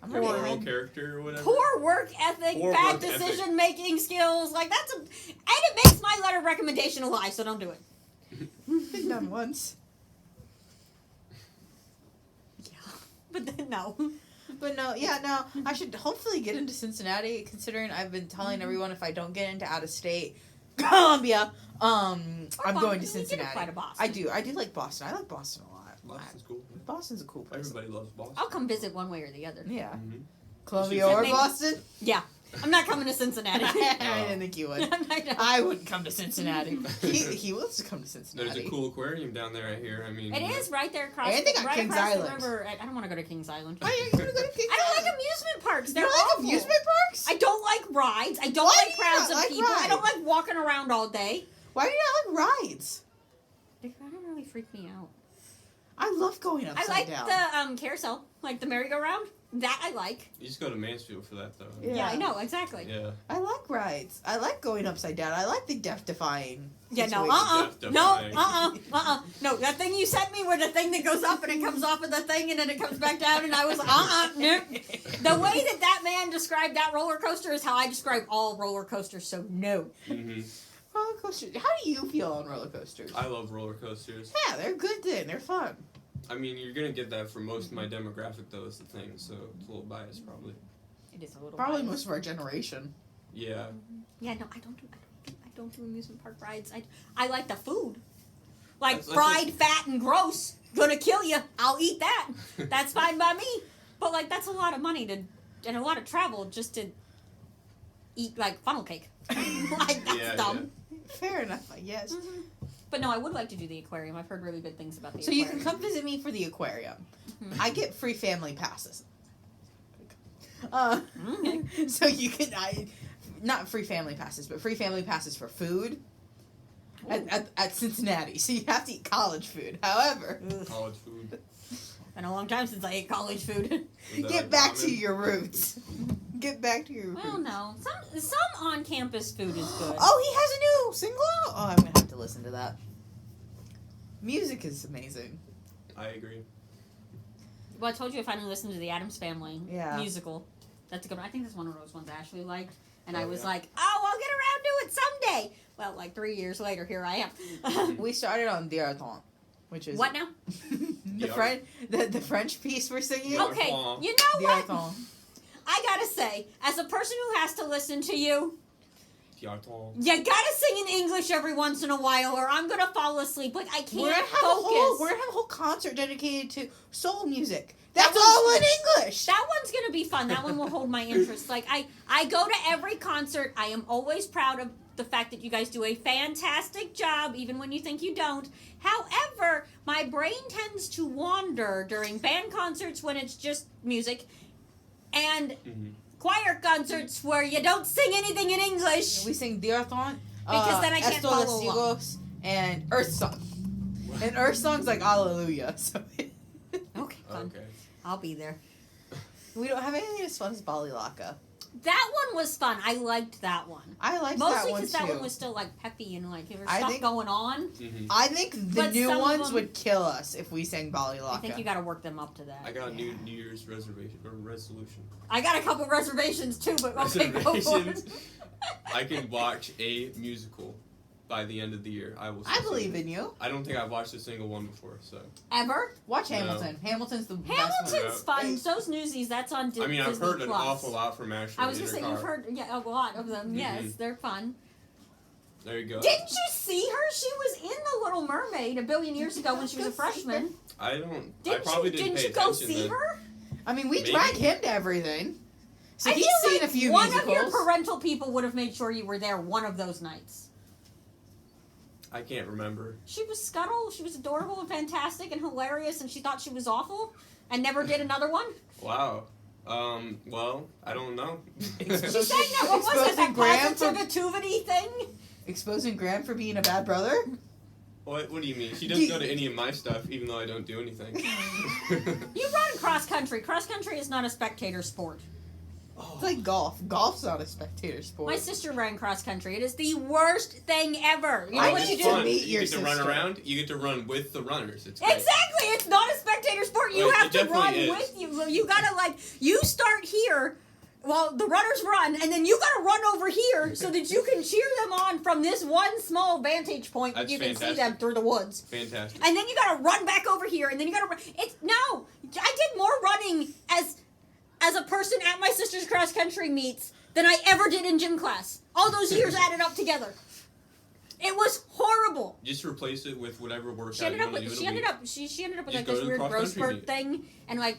[SPEAKER 1] I'm
[SPEAKER 3] Your
[SPEAKER 1] already
[SPEAKER 3] moral
[SPEAKER 1] ahead.
[SPEAKER 3] character or whatever?
[SPEAKER 2] poor work ethic,
[SPEAKER 3] Poor
[SPEAKER 2] bad
[SPEAKER 3] work ethic.
[SPEAKER 2] decision making skills. Like and it makes my letter of recommendation a lie. So don't do it.
[SPEAKER 1] Been done once.
[SPEAKER 2] Yeah, but then no.
[SPEAKER 1] But no, I should hopefully get into Cincinnati, considering I've been telling everyone if I don't get into out of state Columbia, I'm going to Cincinnati.
[SPEAKER 2] Apply to Boston.
[SPEAKER 1] I do like Boston. I like Boston a lot.
[SPEAKER 3] Boston's cool.
[SPEAKER 1] Boston's a cool place.
[SPEAKER 3] Everybody loves Boston.
[SPEAKER 2] I'll come visit one way or the other.
[SPEAKER 1] Yeah.
[SPEAKER 3] Mhm.
[SPEAKER 1] Columbia
[SPEAKER 3] You should
[SPEAKER 1] or
[SPEAKER 2] maybe-
[SPEAKER 1] Boston?
[SPEAKER 2] Yeah, I'm not coming to Cincinnati.
[SPEAKER 1] I didn't think you would.
[SPEAKER 2] I know.
[SPEAKER 1] I wouldn't come to Cincinnati. He wants to come to Cincinnati.
[SPEAKER 3] There's a cool aquarium down there, I hear. I mean,
[SPEAKER 2] It is right there across.
[SPEAKER 1] And they got
[SPEAKER 2] right
[SPEAKER 1] Kings
[SPEAKER 2] across
[SPEAKER 1] Island.
[SPEAKER 2] the river. I don't want to go to Kings Island.
[SPEAKER 1] Why are you gonna go to Kings
[SPEAKER 2] I don't
[SPEAKER 1] Island?
[SPEAKER 2] like amusement parks.
[SPEAKER 1] You
[SPEAKER 2] They're
[SPEAKER 1] don't like
[SPEAKER 2] awful.
[SPEAKER 1] amusement parks?
[SPEAKER 2] I don't like rides. I don't
[SPEAKER 1] Why
[SPEAKER 2] like
[SPEAKER 1] do you
[SPEAKER 2] crowds
[SPEAKER 1] not
[SPEAKER 2] of
[SPEAKER 1] like
[SPEAKER 2] people. I don't
[SPEAKER 1] rides?
[SPEAKER 2] like walking around all day.
[SPEAKER 1] Why do you not like rides?
[SPEAKER 2] They don't really freak me out.
[SPEAKER 1] I love going
[SPEAKER 2] I
[SPEAKER 1] upside
[SPEAKER 2] like
[SPEAKER 1] down.
[SPEAKER 2] the carousel, like the merry-go-round. That I like.
[SPEAKER 3] You just go to Mansfield for that, though.
[SPEAKER 2] Yeah, I know exactly.
[SPEAKER 3] Yeah.
[SPEAKER 1] I like rides. I like going upside down. I like the death-defying.
[SPEAKER 2] Yeah, no,
[SPEAKER 1] situation.
[SPEAKER 2] no, that thing you sent me with the thing that goes up and it comes off of the thing and then it comes back down and I was nope. The way that man described that roller coaster is how I describe all roller coasters, so no.
[SPEAKER 3] hmm
[SPEAKER 1] Roller coasters. How do you feel on roller coasters?
[SPEAKER 3] I love roller coasters.
[SPEAKER 1] Yeah, they're good then. They're fun.
[SPEAKER 3] I mean, you're gonna get that from most of my demographic, though. Is the thing, so it's a little biased, probably.
[SPEAKER 2] It is a little
[SPEAKER 1] Probably
[SPEAKER 2] biased.
[SPEAKER 1] most of our generation.
[SPEAKER 3] Yeah.
[SPEAKER 2] Yeah, no, I don't do amusement park rides. I like the food. Like
[SPEAKER 3] That's
[SPEAKER 2] fried, fat, and gross. Gonna kill you. I'll eat that. That's fine by me. But like that's a lot of money to and a lot of travel just to eat like funnel cake. Like that's
[SPEAKER 3] Yeah,
[SPEAKER 2] dumb.
[SPEAKER 1] Fair enough, I guess.
[SPEAKER 2] Mhm. But no, I would like to do the aquarium. I've heard really good things about the
[SPEAKER 1] So you
[SPEAKER 2] aquarium.
[SPEAKER 1] can come visit me for the aquarium.
[SPEAKER 2] Mhm.
[SPEAKER 1] I get free family passes.
[SPEAKER 2] Okay.
[SPEAKER 1] So you can not free family passes, but free family passes for food at Cincinnati. So you have to eat college food. However,
[SPEAKER 2] Ugh.
[SPEAKER 3] College food.
[SPEAKER 2] Been a long time since I ate college food.
[SPEAKER 3] Is that
[SPEAKER 1] get
[SPEAKER 3] like
[SPEAKER 1] back
[SPEAKER 3] ramen?
[SPEAKER 1] to your roots. Get back to your roots.
[SPEAKER 2] Well, no. Some on-campus food is good.
[SPEAKER 1] Oh, he has a new single out? Oh, I'm going to have to listen to that. Music is amazing.
[SPEAKER 3] I agree.
[SPEAKER 2] Well, I told you I finally listened to the Addams Family
[SPEAKER 1] Yeah.
[SPEAKER 2] musical. That's a good one. I think that's one of those ones Ashley liked. And I
[SPEAKER 3] Oh,
[SPEAKER 2] was
[SPEAKER 3] yeah.
[SPEAKER 2] like, oh, I'll get around to it someday. Well, like 3 years later, here I am.
[SPEAKER 1] We started on The Arton, which is...
[SPEAKER 2] What now?
[SPEAKER 1] the French piece we're singing.
[SPEAKER 3] Yeah.
[SPEAKER 2] Okay,
[SPEAKER 3] Arton.
[SPEAKER 2] you know
[SPEAKER 1] The
[SPEAKER 2] what?
[SPEAKER 1] Arton.
[SPEAKER 2] I gotta say, as a person who has to listen to you,
[SPEAKER 3] Theater.
[SPEAKER 2] You gotta sing in English every once in a while, or I'm gonna fall asleep. Like, I can't
[SPEAKER 1] We're gonna
[SPEAKER 2] focus.
[SPEAKER 1] have a whole concert dedicated to soul music.
[SPEAKER 2] That
[SPEAKER 1] That's
[SPEAKER 2] one's
[SPEAKER 1] all in
[SPEAKER 2] good.
[SPEAKER 1] English.
[SPEAKER 2] That one's gonna be fun. That one will hold my interest. Like, I go to every concert. I am always proud of the fact that you guys do a fantastic job, even when you think you don't. However, my brain tends to wander during band concerts when it's just music, and choir concerts where you don't sing anything in English.
[SPEAKER 1] We sing Diathon.
[SPEAKER 2] Because then I can't
[SPEAKER 1] Esto
[SPEAKER 2] follow
[SPEAKER 1] de
[SPEAKER 2] along.
[SPEAKER 1] Siglos and Earth Song. And Earth Song's like Hallelujah. So
[SPEAKER 2] Okay, fun.
[SPEAKER 3] Okay.
[SPEAKER 2] I'll be there.
[SPEAKER 1] we don't have anything as fun as Balilaka.
[SPEAKER 2] That one was fun. I liked that one.
[SPEAKER 1] I liked
[SPEAKER 2] Mostly
[SPEAKER 1] that one
[SPEAKER 2] because
[SPEAKER 1] too.
[SPEAKER 2] that one was still like peppy and like there was
[SPEAKER 1] I
[SPEAKER 2] stuff
[SPEAKER 1] think-
[SPEAKER 2] going on.
[SPEAKER 1] I think the
[SPEAKER 2] But
[SPEAKER 1] new
[SPEAKER 2] some of
[SPEAKER 1] ones
[SPEAKER 2] them-
[SPEAKER 1] would kill us if we sang Balilaka.
[SPEAKER 2] I think you got to work them up to that.
[SPEAKER 3] I got a New Year's reservation or resolution.
[SPEAKER 2] I got a couple reservations too, but okay, go for it.
[SPEAKER 3] Reservations. I can watch a musical by the end of the year. I will.
[SPEAKER 1] I believe in you.
[SPEAKER 3] I don't think I've watched a single one before. So
[SPEAKER 2] Ever?
[SPEAKER 1] Watch
[SPEAKER 3] No.
[SPEAKER 1] Hamilton. Hamilton's the best one.
[SPEAKER 2] Hamilton's fun.
[SPEAKER 1] Hey.
[SPEAKER 2] So's Newsies. That's on Disney.
[SPEAKER 3] I mean, I've heard an
[SPEAKER 2] Plus.
[SPEAKER 3] awful lot from Ashley.
[SPEAKER 2] I was gonna
[SPEAKER 3] in
[SPEAKER 2] say
[SPEAKER 3] her
[SPEAKER 2] you've
[SPEAKER 3] car.
[SPEAKER 2] heard a lot of them. Yes, they're fun.
[SPEAKER 3] There you go.
[SPEAKER 2] Didn't you see her? She was in The Little Mermaid a billion years ago when she was a freshman.
[SPEAKER 3] I don't. I
[SPEAKER 2] Didn't
[SPEAKER 3] probably
[SPEAKER 2] you?
[SPEAKER 3] didn't
[SPEAKER 2] Didn't
[SPEAKER 3] pay
[SPEAKER 2] you go
[SPEAKER 3] attention
[SPEAKER 2] see
[SPEAKER 3] then.
[SPEAKER 2] her?
[SPEAKER 1] I mean, we
[SPEAKER 3] Maybe.
[SPEAKER 1] drag him to everything. So
[SPEAKER 2] I
[SPEAKER 1] he's
[SPEAKER 2] feel
[SPEAKER 1] seen
[SPEAKER 2] like
[SPEAKER 1] a few
[SPEAKER 2] one
[SPEAKER 1] musicals.
[SPEAKER 2] of your parental people would have made sure you were there one of those nights.
[SPEAKER 3] I can't remember.
[SPEAKER 2] She was Scuttle. She was adorable and fantastic and hilarious, and she thought she was awful and never did another one.
[SPEAKER 3] Wow. Well, I don't know.
[SPEAKER 2] She sang that, what was it,
[SPEAKER 1] Exposing
[SPEAKER 2] that
[SPEAKER 1] Graham
[SPEAKER 2] positivity thing?
[SPEAKER 1] Exposing Graham for being a bad brother?
[SPEAKER 3] What do you mean? She doesn't go to any of my stuff, even though I don't do anything.
[SPEAKER 2] You run cross country. Cross country is not a spectator sport.
[SPEAKER 1] It's like golf. Golf's not a spectator sport.
[SPEAKER 2] My sister ran cross country. It is the worst thing ever. You know
[SPEAKER 1] I
[SPEAKER 2] what
[SPEAKER 1] need
[SPEAKER 2] you
[SPEAKER 1] to
[SPEAKER 2] do?
[SPEAKER 3] fun.
[SPEAKER 1] meet
[SPEAKER 3] You
[SPEAKER 1] your
[SPEAKER 3] get to run
[SPEAKER 1] sister.
[SPEAKER 3] around. You get to run with the runners. It's great.
[SPEAKER 2] Exactly. It's not a spectator sport. You
[SPEAKER 3] Well,
[SPEAKER 2] have
[SPEAKER 3] it
[SPEAKER 2] to run
[SPEAKER 3] definitely is.
[SPEAKER 2] with you. You gotta you start here. Well, the runners run, and then you gotta run over here so that you can cheer them on from this one small vantage point that
[SPEAKER 3] That's
[SPEAKER 2] you can see
[SPEAKER 3] fantastic.
[SPEAKER 2] them through the woods.
[SPEAKER 3] Fantastic.
[SPEAKER 2] And then you gotta run back over here, and then you gotta run. No! I did more running as a person at my sister's cross country meets than I ever did in gym class. All those years added up together. It was horrible.
[SPEAKER 3] Just replace it with whatever workout
[SPEAKER 2] She ended
[SPEAKER 3] you
[SPEAKER 2] up
[SPEAKER 3] want to
[SPEAKER 2] with
[SPEAKER 3] do in a week.
[SPEAKER 2] she ended up with
[SPEAKER 3] Just
[SPEAKER 2] like
[SPEAKER 3] go
[SPEAKER 2] this
[SPEAKER 3] to the
[SPEAKER 2] weird growth
[SPEAKER 3] cross-country
[SPEAKER 2] spurt
[SPEAKER 3] meet.
[SPEAKER 2] thing, and like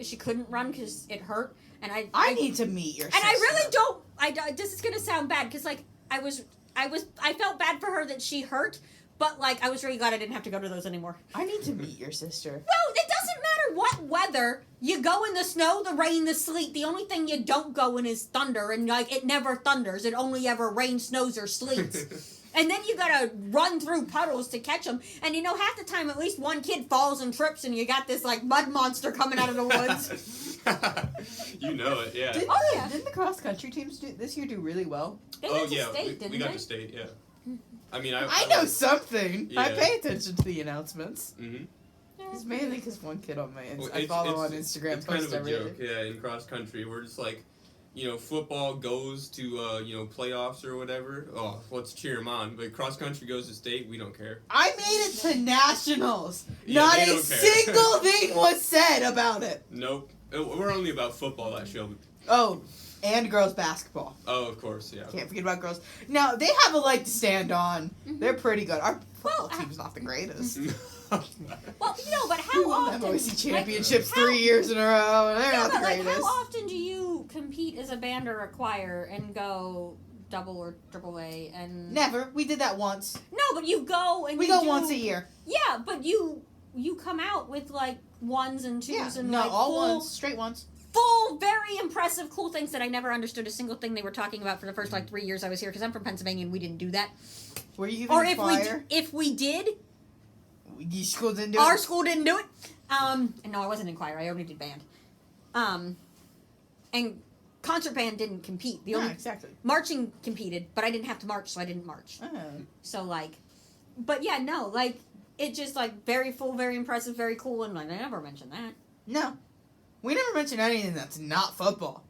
[SPEAKER 2] she couldn't run because it hurt. And
[SPEAKER 1] I need to meet your sister.
[SPEAKER 2] and I really don't. This is gonna sound bad because like I felt bad for her that she hurt, but like I was really glad I didn't have to go to those anymore.
[SPEAKER 1] I need to meet your sister.
[SPEAKER 2] Well, it doesn't matter what weather you go in, the snow, the rain, the sleet. The only thing you don't go in is thunder, and like it never thunders. It only ever rains, snows, or sleets. And then you gotta run through puddles to catch them. And you know, half the time, at least one kid falls and trips, and you got this like mud monster coming out of the woods.
[SPEAKER 3] You know it, yeah.
[SPEAKER 1] Didn't the cross country teams this year do really well?
[SPEAKER 2] They
[SPEAKER 3] Oh
[SPEAKER 2] went to
[SPEAKER 3] yeah,
[SPEAKER 2] state, didn't
[SPEAKER 3] we got
[SPEAKER 2] they?
[SPEAKER 3] to state, yeah. I mean, I
[SPEAKER 1] know something. I
[SPEAKER 3] Yeah.
[SPEAKER 1] pay attention to the announcements.
[SPEAKER 3] Mm-hmm.
[SPEAKER 1] It's mainly because one kid on my
[SPEAKER 3] Well,
[SPEAKER 1] I follow on Instagram
[SPEAKER 3] It's kind
[SPEAKER 1] posts
[SPEAKER 3] of a
[SPEAKER 1] every
[SPEAKER 3] joke, yeah. In cross country, we're just like, football goes to playoffs or whatever. Oh, let's cheer them on. But cross country goes to state. We don't care.
[SPEAKER 1] I made it to nationals.
[SPEAKER 3] Yeah,
[SPEAKER 1] Not
[SPEAKER 3] they
[SPEAKER 1] a
[SPEAKER 3] don't care.
[SPEAKER 1] single thing was said about it.
[SPEAKER 3] Nope. We're only about football that show.
[SPEAKER 1] Oh, and girls basketball.
[SPEAKER 3] Oh, of course, yeah.
[SPEAKER 1] Can't forget about girls. Now they have a leg to stand on. They're pretty good. Our football
[SPEAKER 2] Well,
[SPEAKER 1] team's not the greatest.
[SPEAKER 2] Well, but
[SPEAKER 1] We
[SPEAKER 2] how
[SPEAKER 1] won
[SPEAKER 2] often?
[SPEAKER 1] them OC
[SPEAKER 2] like,
[SPEAKER 1] championships
[SPEAKER 2] how-
[SPEAKER 1] 3 years in a row. And they're
[SPEAKER 2] Yeah,
[SPEAKER 1] not the
[SPEAKER 2] but like,
[SPEAKER 1] greatest.
[SPEAKER 2] how often do you compete as a band or a choir and go double or triple A and?
[SPEAKER 1] Never. We did that once.
[SPEAKER 2] No, but you go and
[SPEAKER 1] We
[SPEAKER 2] you
[SPEAKER 1] go
[SPEAKER 2] do-
[SPEAKER 1] once a year.
[SPEAKER 2] Yeah, but you come out with like ones and twos
[SPEAKER 1] Yeah,
[SPEAKER 2] and
[SPEAKER 1] no,
[SPEAKER 2] like
[SPEAKER 1] all
[SPEAKER 2] full,
[SPEAKER 1] ones, straight ones.
[SPEAKER 2] full, very impressive, cool things that I never understood a single thing they were talking about for the first like 3 years I was here because I'm from Pennsylvania and we didn't do that.
[SPEAKER 1] Were you even
[SPEAKER 2] Or
[SPEAKER 1] a
[SPEAKER 2] if
[SPEAKER 1] choir?
[SPEAKER 2] if we did,
[SPEAKER 1] Your school didn't do
[SPEAKER 2] our
[SPEAKER 1] it?
[SPEAKER 2] school didn't do it. And no, I wasn't in choir. I only did band. And concert band didn't compete. The
[SPEAKER 1] Yeah,
[SPEAKER 2] only
[SPEAKER 1] exactly.
[SPEAKER 2] marching competed, but I didn't have to march, so I didn't march.
[SPEAKER 1] Oh.
[SPEAKER 2] So like, but yeah, no, like it just like very full, very impressive, very cool, and like I never mentioned that.
[SPEAKER 1] No. We never mention anything that's not football.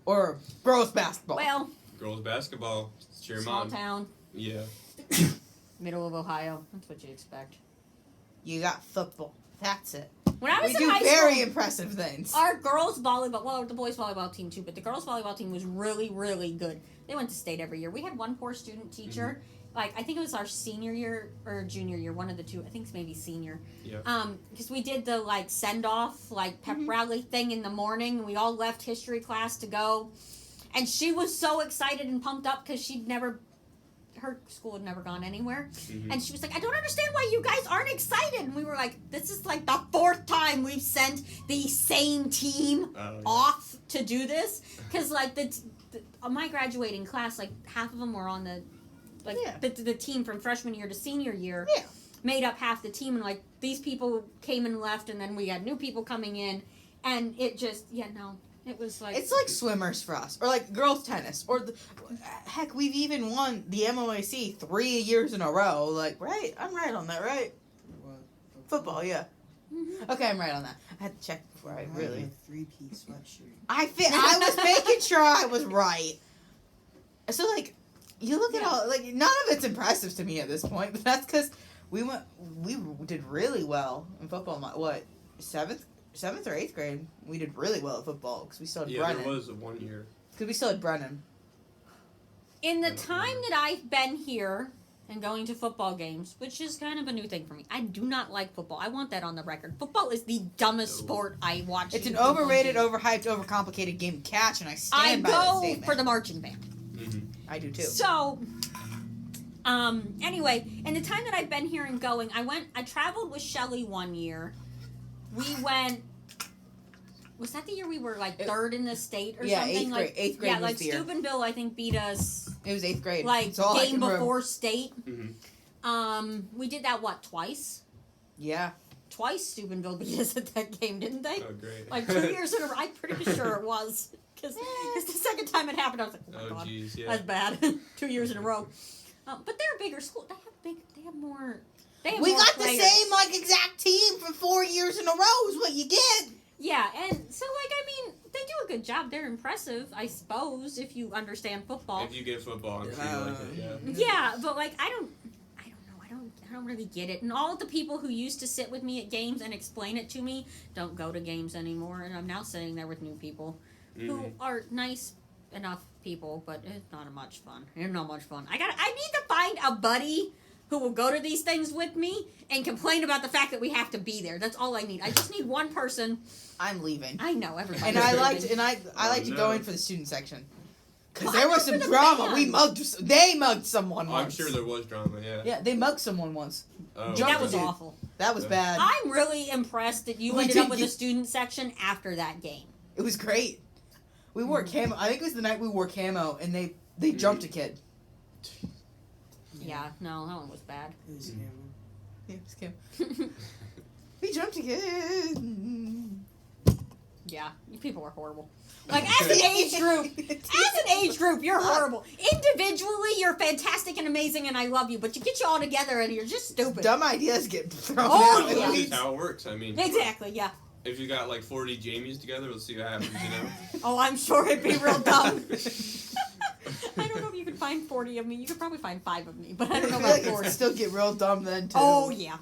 [SPEAKER 1] Or girls basketball.
[SPEAKER 2] Well,
[SPEAKER 3] Girls basketball. Let's cheer 'em
[SPEAKER 2] small
[SPEAKER 3] on.
[SPEAKER 2] town,
[SPEAKER 3] Yeah.
[SPEAKER 2] middle of Ohio. That's what you expect.
[SPEAKER 1] You got football. That's it.
[SPEAKER 2] When I was
[SPEAKER 1] We
[SPEAKER 2] in
[SPEAKER 1] do
[SPEAKER 2] high
[SPEAKER 1] very
[SPEAKER 2] school,
[SPEAKER 1] impressive things.
[SPEAKER 2] our girls volleyball, well, the boys volleyball team too, but the girls volleyball team was really, really good. They went to state every year. We had one poor student teacher. Like, I think it was our senior year or junior year, one of the two. I think it's maybe senior.
[SPEAKER 3] Yeah.
[SPEAKER 2] Because we did the, like, send-off, like, pep rally thing in the morning. We all left history class to go. And she was so excited and pumped up because her school had never gone anywhere. And she was like, I don't understand why you guys aren't excited. And we were like, this is like the 4th time we've sent the same team off to do this. Because, like, my graduating class, like, half of them were on the team from freshman year to senior year.
[SPEAKER 1] Yeah.
[SPEAKER 2] Made up half the team. And, like, these people came and left. And then we had new people coming in. And it just, it was like...
[SPEAKER 1] It's like swimmers for us. Or like girls tennis. Or, heck, we've even won the MOAC 3 years in a row. Like, right? I'm right on that, right?
[SPEAKER 4] What?
[SPEAKER 1] Football, yeah. Okay, I'm right on that. I had to check before I really...
[SPEAKER 4] A 3-piece sweatshirt.
[SPEAKER 1] I was making sure I was right. So, like, you look at all... Like, none of it's impressive to me at this point. But that's because we did really well in football. What? 7th or 8th grade, we did really well at football because we still had Brennan.
[SPEAKER 3] There was a 1 year.
[SPEAKER 1] Because we still had Brennan.
[SPEAKER 2] In the time that I've been here and going to football games, which is kind of a new thing for me, I do not like football. I want that on the record. Football is the dumbest sport I watch.
[SPEAKER 1] It's an overrated, overhyped, overcomplicated game of catch, and I stand by that
[SPEAKER 2] I
[SPEAKER 1] statement.
[SPEAKER 2] go for the marching band.
[SPEAKER 1] I do too.
[SPEAKER 2] So, anyway, in the time that I've been here and going, I traveled with Shelly 1 year. We went. Was that the year we were like 3rd in the state or something?
[SPEAKER 1] 8th grade.
[SPEAKER 2] Yeah,
[SPEAKER 1] was
[SPEAKER 2] like
[SPEAKER 1] the year.
[SPEAKER 2] Steubenville, I think beat us.
[SPEAKER 1] It was 8th grade.
[SPEAKER 2] Like
[SPEAKER 1] It's all I
[SPEAKER 2] game
[SPEAKER 1] can remember.
[SPEAKER 2] before state. We did that twice.
[SPEAKER 1] Yeah.
[SPEAKER 2] Twice Steubenville beat us at that game, didn't they?
[SPEAKER 3] Oh, great.
[SPEAKER 2] Like 2 years in a row. I'm pretty sure it was because it's the second time it happened. I was like, oh my god,
[SPEAKER 3] geez, yeah.
[SPEAKER 2] that's bad. 2 years in a row. But they're a bigger school. They have more.
[SPEAKER 1] We
[SPEAKER 2] more
[SPEAKER 1] got
[SPEAKER 2] players.
[SPEAKER 1] the same exact team for 4 years in a row is what you get.
[SPEAKER 2] Yeah, and so I mean, they do a good job. They're impressive, I suppose, if you understand football.
[SPEAKER 3] If you get football, I'm sure you like it,
[SPEAKER 2] Yeah, but I don't know. I don't really get it. And all of the people who used to sit with me at games and explain it to me don't go to games anymore. And I'm now sitting there with new people who are nice enough people, but it's not much fun. It's not much fun. I need to find a buddy who will go to these things with me and complain about the fact that we have to be there. That's all I need. I just need one person.
[SPEAKER 1] I'm leaving.
[SPEAKER 2] I know everybody.
[SPEAKER 1] And I liked to go in for the student section. Because there was some
[SPEAKER 2] for the
[SPEAKER 1] drama.
[SPEAKER 2] band.
[SPEAKER 1] They mugged someone
[SPEAKER 3] Oh,
[SPEAKER 1] once.
[SPEAKER 3] I'm sure there was drama, yeah.
[SPEAKER 1] Yeah, they mugged someone once.
[SPEAKER 3] Oh,
[SPEAKER 2] that was
[SPEAKER 1] dude.
[SPEAKER 2] awful.
[SPEAKER 1] That was bad.
[SPEAKER 2] I'm really impressed that you
[SPEAKER 1] We
[SPEAKER 2] ended
[SPEAKER 1] did
[SPEAKER 2] up with
[SPEAKER 1] get-
[SPEAKER 2] a student section after that game.
[SPEAKER 1] It was great. We wore camo. I think it was the night we wore camo, and they jumped a kid.
[SPEAKER 2] Yeah, no, that one was bad.
[SPEAKER 4] It was him.
[SPEAKER 1] Yeah, it was camo. We jumped a kid.
[SPEAKER 2] Yeah, you people are horrible. Like, as an age group, you're horrible. Individually, you're fantastic and amazing, and I love you, but you get you all together, and you're just stupid.
[SPEAKER 1] Dumb ideas get thrown
[SPEAKER 2] Oh,
[SPEAKER 1] out.
[SPEAKER 2] yeah.
[SPEAKER 3] That's just how it works, I mean.
[SPEAKER 2] Exactly, yeah.
[SPEAKER 3] If you got 40 Jamies together, let's see what happens,
[SPEAKER 2] Oh, I'm sure it'd be real dumb. I don't know if you could find 40 of me. You could probably find 5 of me, but I don't know
[SPEAKER 1] I feel
[SPEAKER 2] about
[SPEAKER 1] like it'd
[SPEAKER 2] 40.
[SPEAKER 1] still get real dumb then, too.
[SPEAKER 2] Oh, yeah.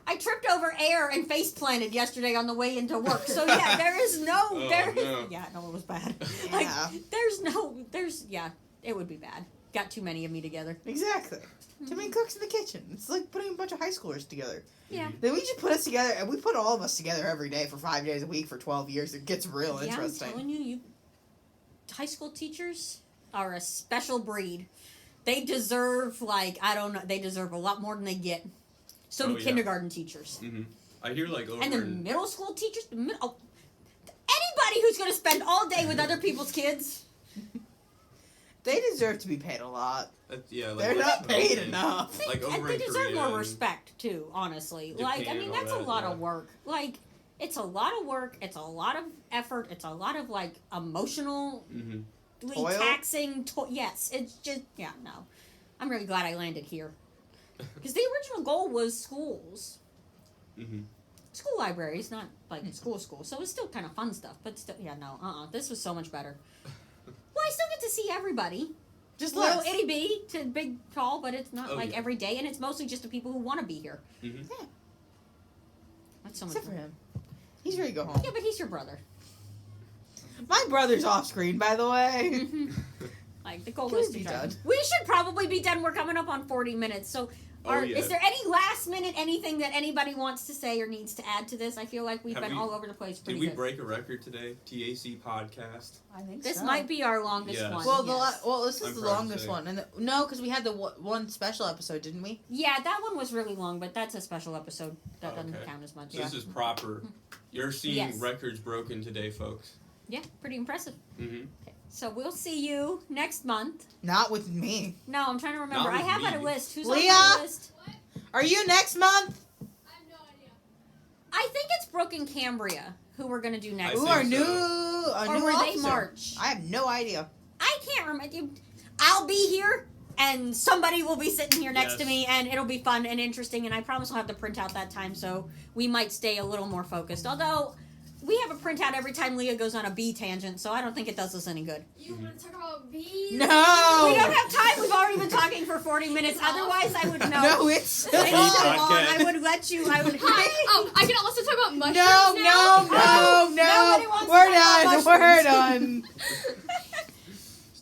[SPEAKER 2] I tripped over air and face planted yesterday on the way into work. So yeah, there is no,
[SPEAKER 3] Oh, no.
[SPEAKER 2] yeah, no, it was bad.
[SPEAKER 1] Yeah.
[SPEAKER 2] Like, yeah, it would be bad. Got too many of me together.
[SPEAKER 1] Exactly. Too many cooks in the kitchen. It's like putting a bunch of high schoolers together.
[SPEAKER 2] Yeah.
[SPEAKER 1] Then we just put us together, and we put all of us together every day for 5 days a week for 12 years. It gets real
[SPEAKER 2] Yeah,
[SPEAKER 1] interesting.
[SPEAKER 2] I'm telling you, high school teachers are a special breed. They deserve, they deserve a lot more than they get. So do kindergarten teachers.
[SPEAKER 3] Mm-hmm. I hear over
[SPEAKER 2] And the middle school teachers, anybody who's going to spend all day with other people's kids.
[SPEAKER 1] They deserve to be paid a lot.
[SPEAKER 3] Yeah,
[SPEAKER 1] They're not paid enough.
[SPEAKER 3] Like over
[SPEAKER 2] And they
[SPEAKER 3] in
[SPEAKER 2] deserve
[SPEAKER 3] Korea
[SPEAKER 2] more
[SPEAKER 3] and
[SPEAKER 2] respect, too, honestly.
[SPEAKER 3] Japan and all
[SPEAKER 2] That's a
[SPEAKER 3] that,
[SPEAKER 2] lot
[SPEAKER 3] yeah.
[SPEAKER 2] of work. It's a lot of work. It's a lot of effort. It's a lot of, emotional...
[SPEAKER 3] Mm-hmm.
[SPEAKER 1] Toil?
[SPEAKER 2] taxing. Yes, it's just no. I'm really glad I landed here because the original goal was schools, school libraries, not school. So it's still kind of fun stuff, but still, this was so much better. Well, I still get to see everybody.
[SPEAKER 1] Just
[SPEAKER 2] Little
[SPEAKER 1] less.
[SPEAKER 2] itty bitty to big tall, but it's not
[SPEAKER 3] Oh, yeah.
[SPEAKER 2] every day, and it's mostly just the people who want to be here.
[SPEAKER 3] Mm-hmm.
[SPEAKER 1] Yeah.
[SPEAKER 2] That's so much
[SPEAKER 1] Except for
[SPEAKER 2] fun.
[SPEAKER 1] him. He's ready to go home.
[SPEAKER 2] Yeah, but he's your brother.
[SPEAKER 1] My brother's off screen, by the way.
[SPEAKER 2] Like, the goal
[SPEAKER 1] Can
[SPEAKER 2] is
[SPEAKER 1] we
[SPEAKER 2] to
[SPEAKER 1] be
[SPEAKER 2] try.
[SPEAKER 1] done?
[SPEAKER 2] We should probably be done. We're coming up on 40 minutes. So,
[SPEAKER 3] Yeah.
[SPEAKER 2] is there any last minute anything that anybody wants to say or needs to add to this? I feel like we've
[SPEAKER 3] Have
[SPEAKER 2] been
[SPEAKER 3] we-
[SPEAKER 2] all over the place.
[SPEAKER 3] Did
[SPEAKER 2] Pretty
[SPEAKER 3] we
[SPEAKER 2] good.
[SPEAKER 3] break a record today? TAC podcast.
[SPEAKER 1] I think
[SPEAKER 2] This
[SPEAKER 1] so.
[SPEAKER 2] might be our longest
[SPEAKER 3] Yes.
[SPEAKER 2] one.
[SPEAKER 1] Well,
[SPEAKER 2] yes.
[SPEAKER 1] this is
[SPEAKER 3] I'm
[SPEAKER 1] the
[SPEAKER 3] proud to
[SPEAKER 1] longest
[SPEAKER 3] say.
[SPEAKER 1] one, and no, because we had the one special episode, didn't we?
[SPEAKER 2] Yeah, that one was really long, but that's a special episode. That doesn't
[SPEAKER 3] Okay.
[SPEAKER 2] count as much.
[SPEAKER 3] So
[SPEAKER 2] Yeah.
[SPEAKER 3] this is proper. You're seeing
[SPEAKER 2] Yes.
[SPEAKER 3] records broken today, folks.
[SPEAKER 2] Yeah, pretty impressive.
[SPEAKER 3] Mm-hmm.
[SPEAKER 2] Okay, so we'll see you next month.
[SPEAKER 1] Not with me.
[SPEAKER 2] No, I'm trying to remember.
[SPEAKER 3] Not
[SPEAKER 2] I
[SPEAKER 3] with
[SPEAKER 2] have had a
[SPEAKER 3] me.
[SPEAKER 2] list. Who's
[SPEAKER 1] Leah?
[SPEAKER 2] on my list?
[SPEAKER 1] Are you next month?
[SPEAKER 4] I have no idea.
[SPEAKER 2] I think it's Brooke and Cambria who we're gonna do next.
[SPEAKER 3] I
[SPEAKER 1] Who
[SPEAKER 3] think
[SPEAKER 1] are new?
[SPEAKER 3] so.
[SPEAKER 1] A
[SPEAKER 2] Or
[SPEAKER 1] new
[SPEAKER 2] were they
[SPEAKER 1] officer.
[SPEAKER 2] March?
[SPEAKER 1] I have no idea.
[SPEAKER 2] I can't remember. I'll be here, and somebody will be sitting here next to
[SPEAKER 3] Yes.
[SPEAKER 2] me, and it'll be fun and interesting. And I promise I'll have the printout that time, so we might stay a little more focused. Although we have a printout every time Leah goes on a bee tangent, so I don't think it does us any good.
[SPEAKER 4] You want to talk about bees?
[SPEAKER 1] No.
[SPEAKER 2] We don't have time. We've already been talking for 40 minutes. Otherwise, I would know.
[SPEAKER 1] No, it's
[SPEAKER 2] I need to go on.
[SPEAKER 3] podcast.
[SPEAKER 2] I would let you. I would.
[SPEAKER 4] Oh, I can also talk about mushrooms
[SPEAKER 1] no,
[SPEAKER 4] now?
[SPEAKER 1] no, no,
[SPEAKER 2] Nobody
[SPEAKER 1] no.
[SPEAKER 2] wants to
[SPEAKER 1] We're
[SPEAKER 2] talk about
[SPEAKER 1] done. We're
[SPEAKER 2] mushrooms.
[SPEAKER 1] done.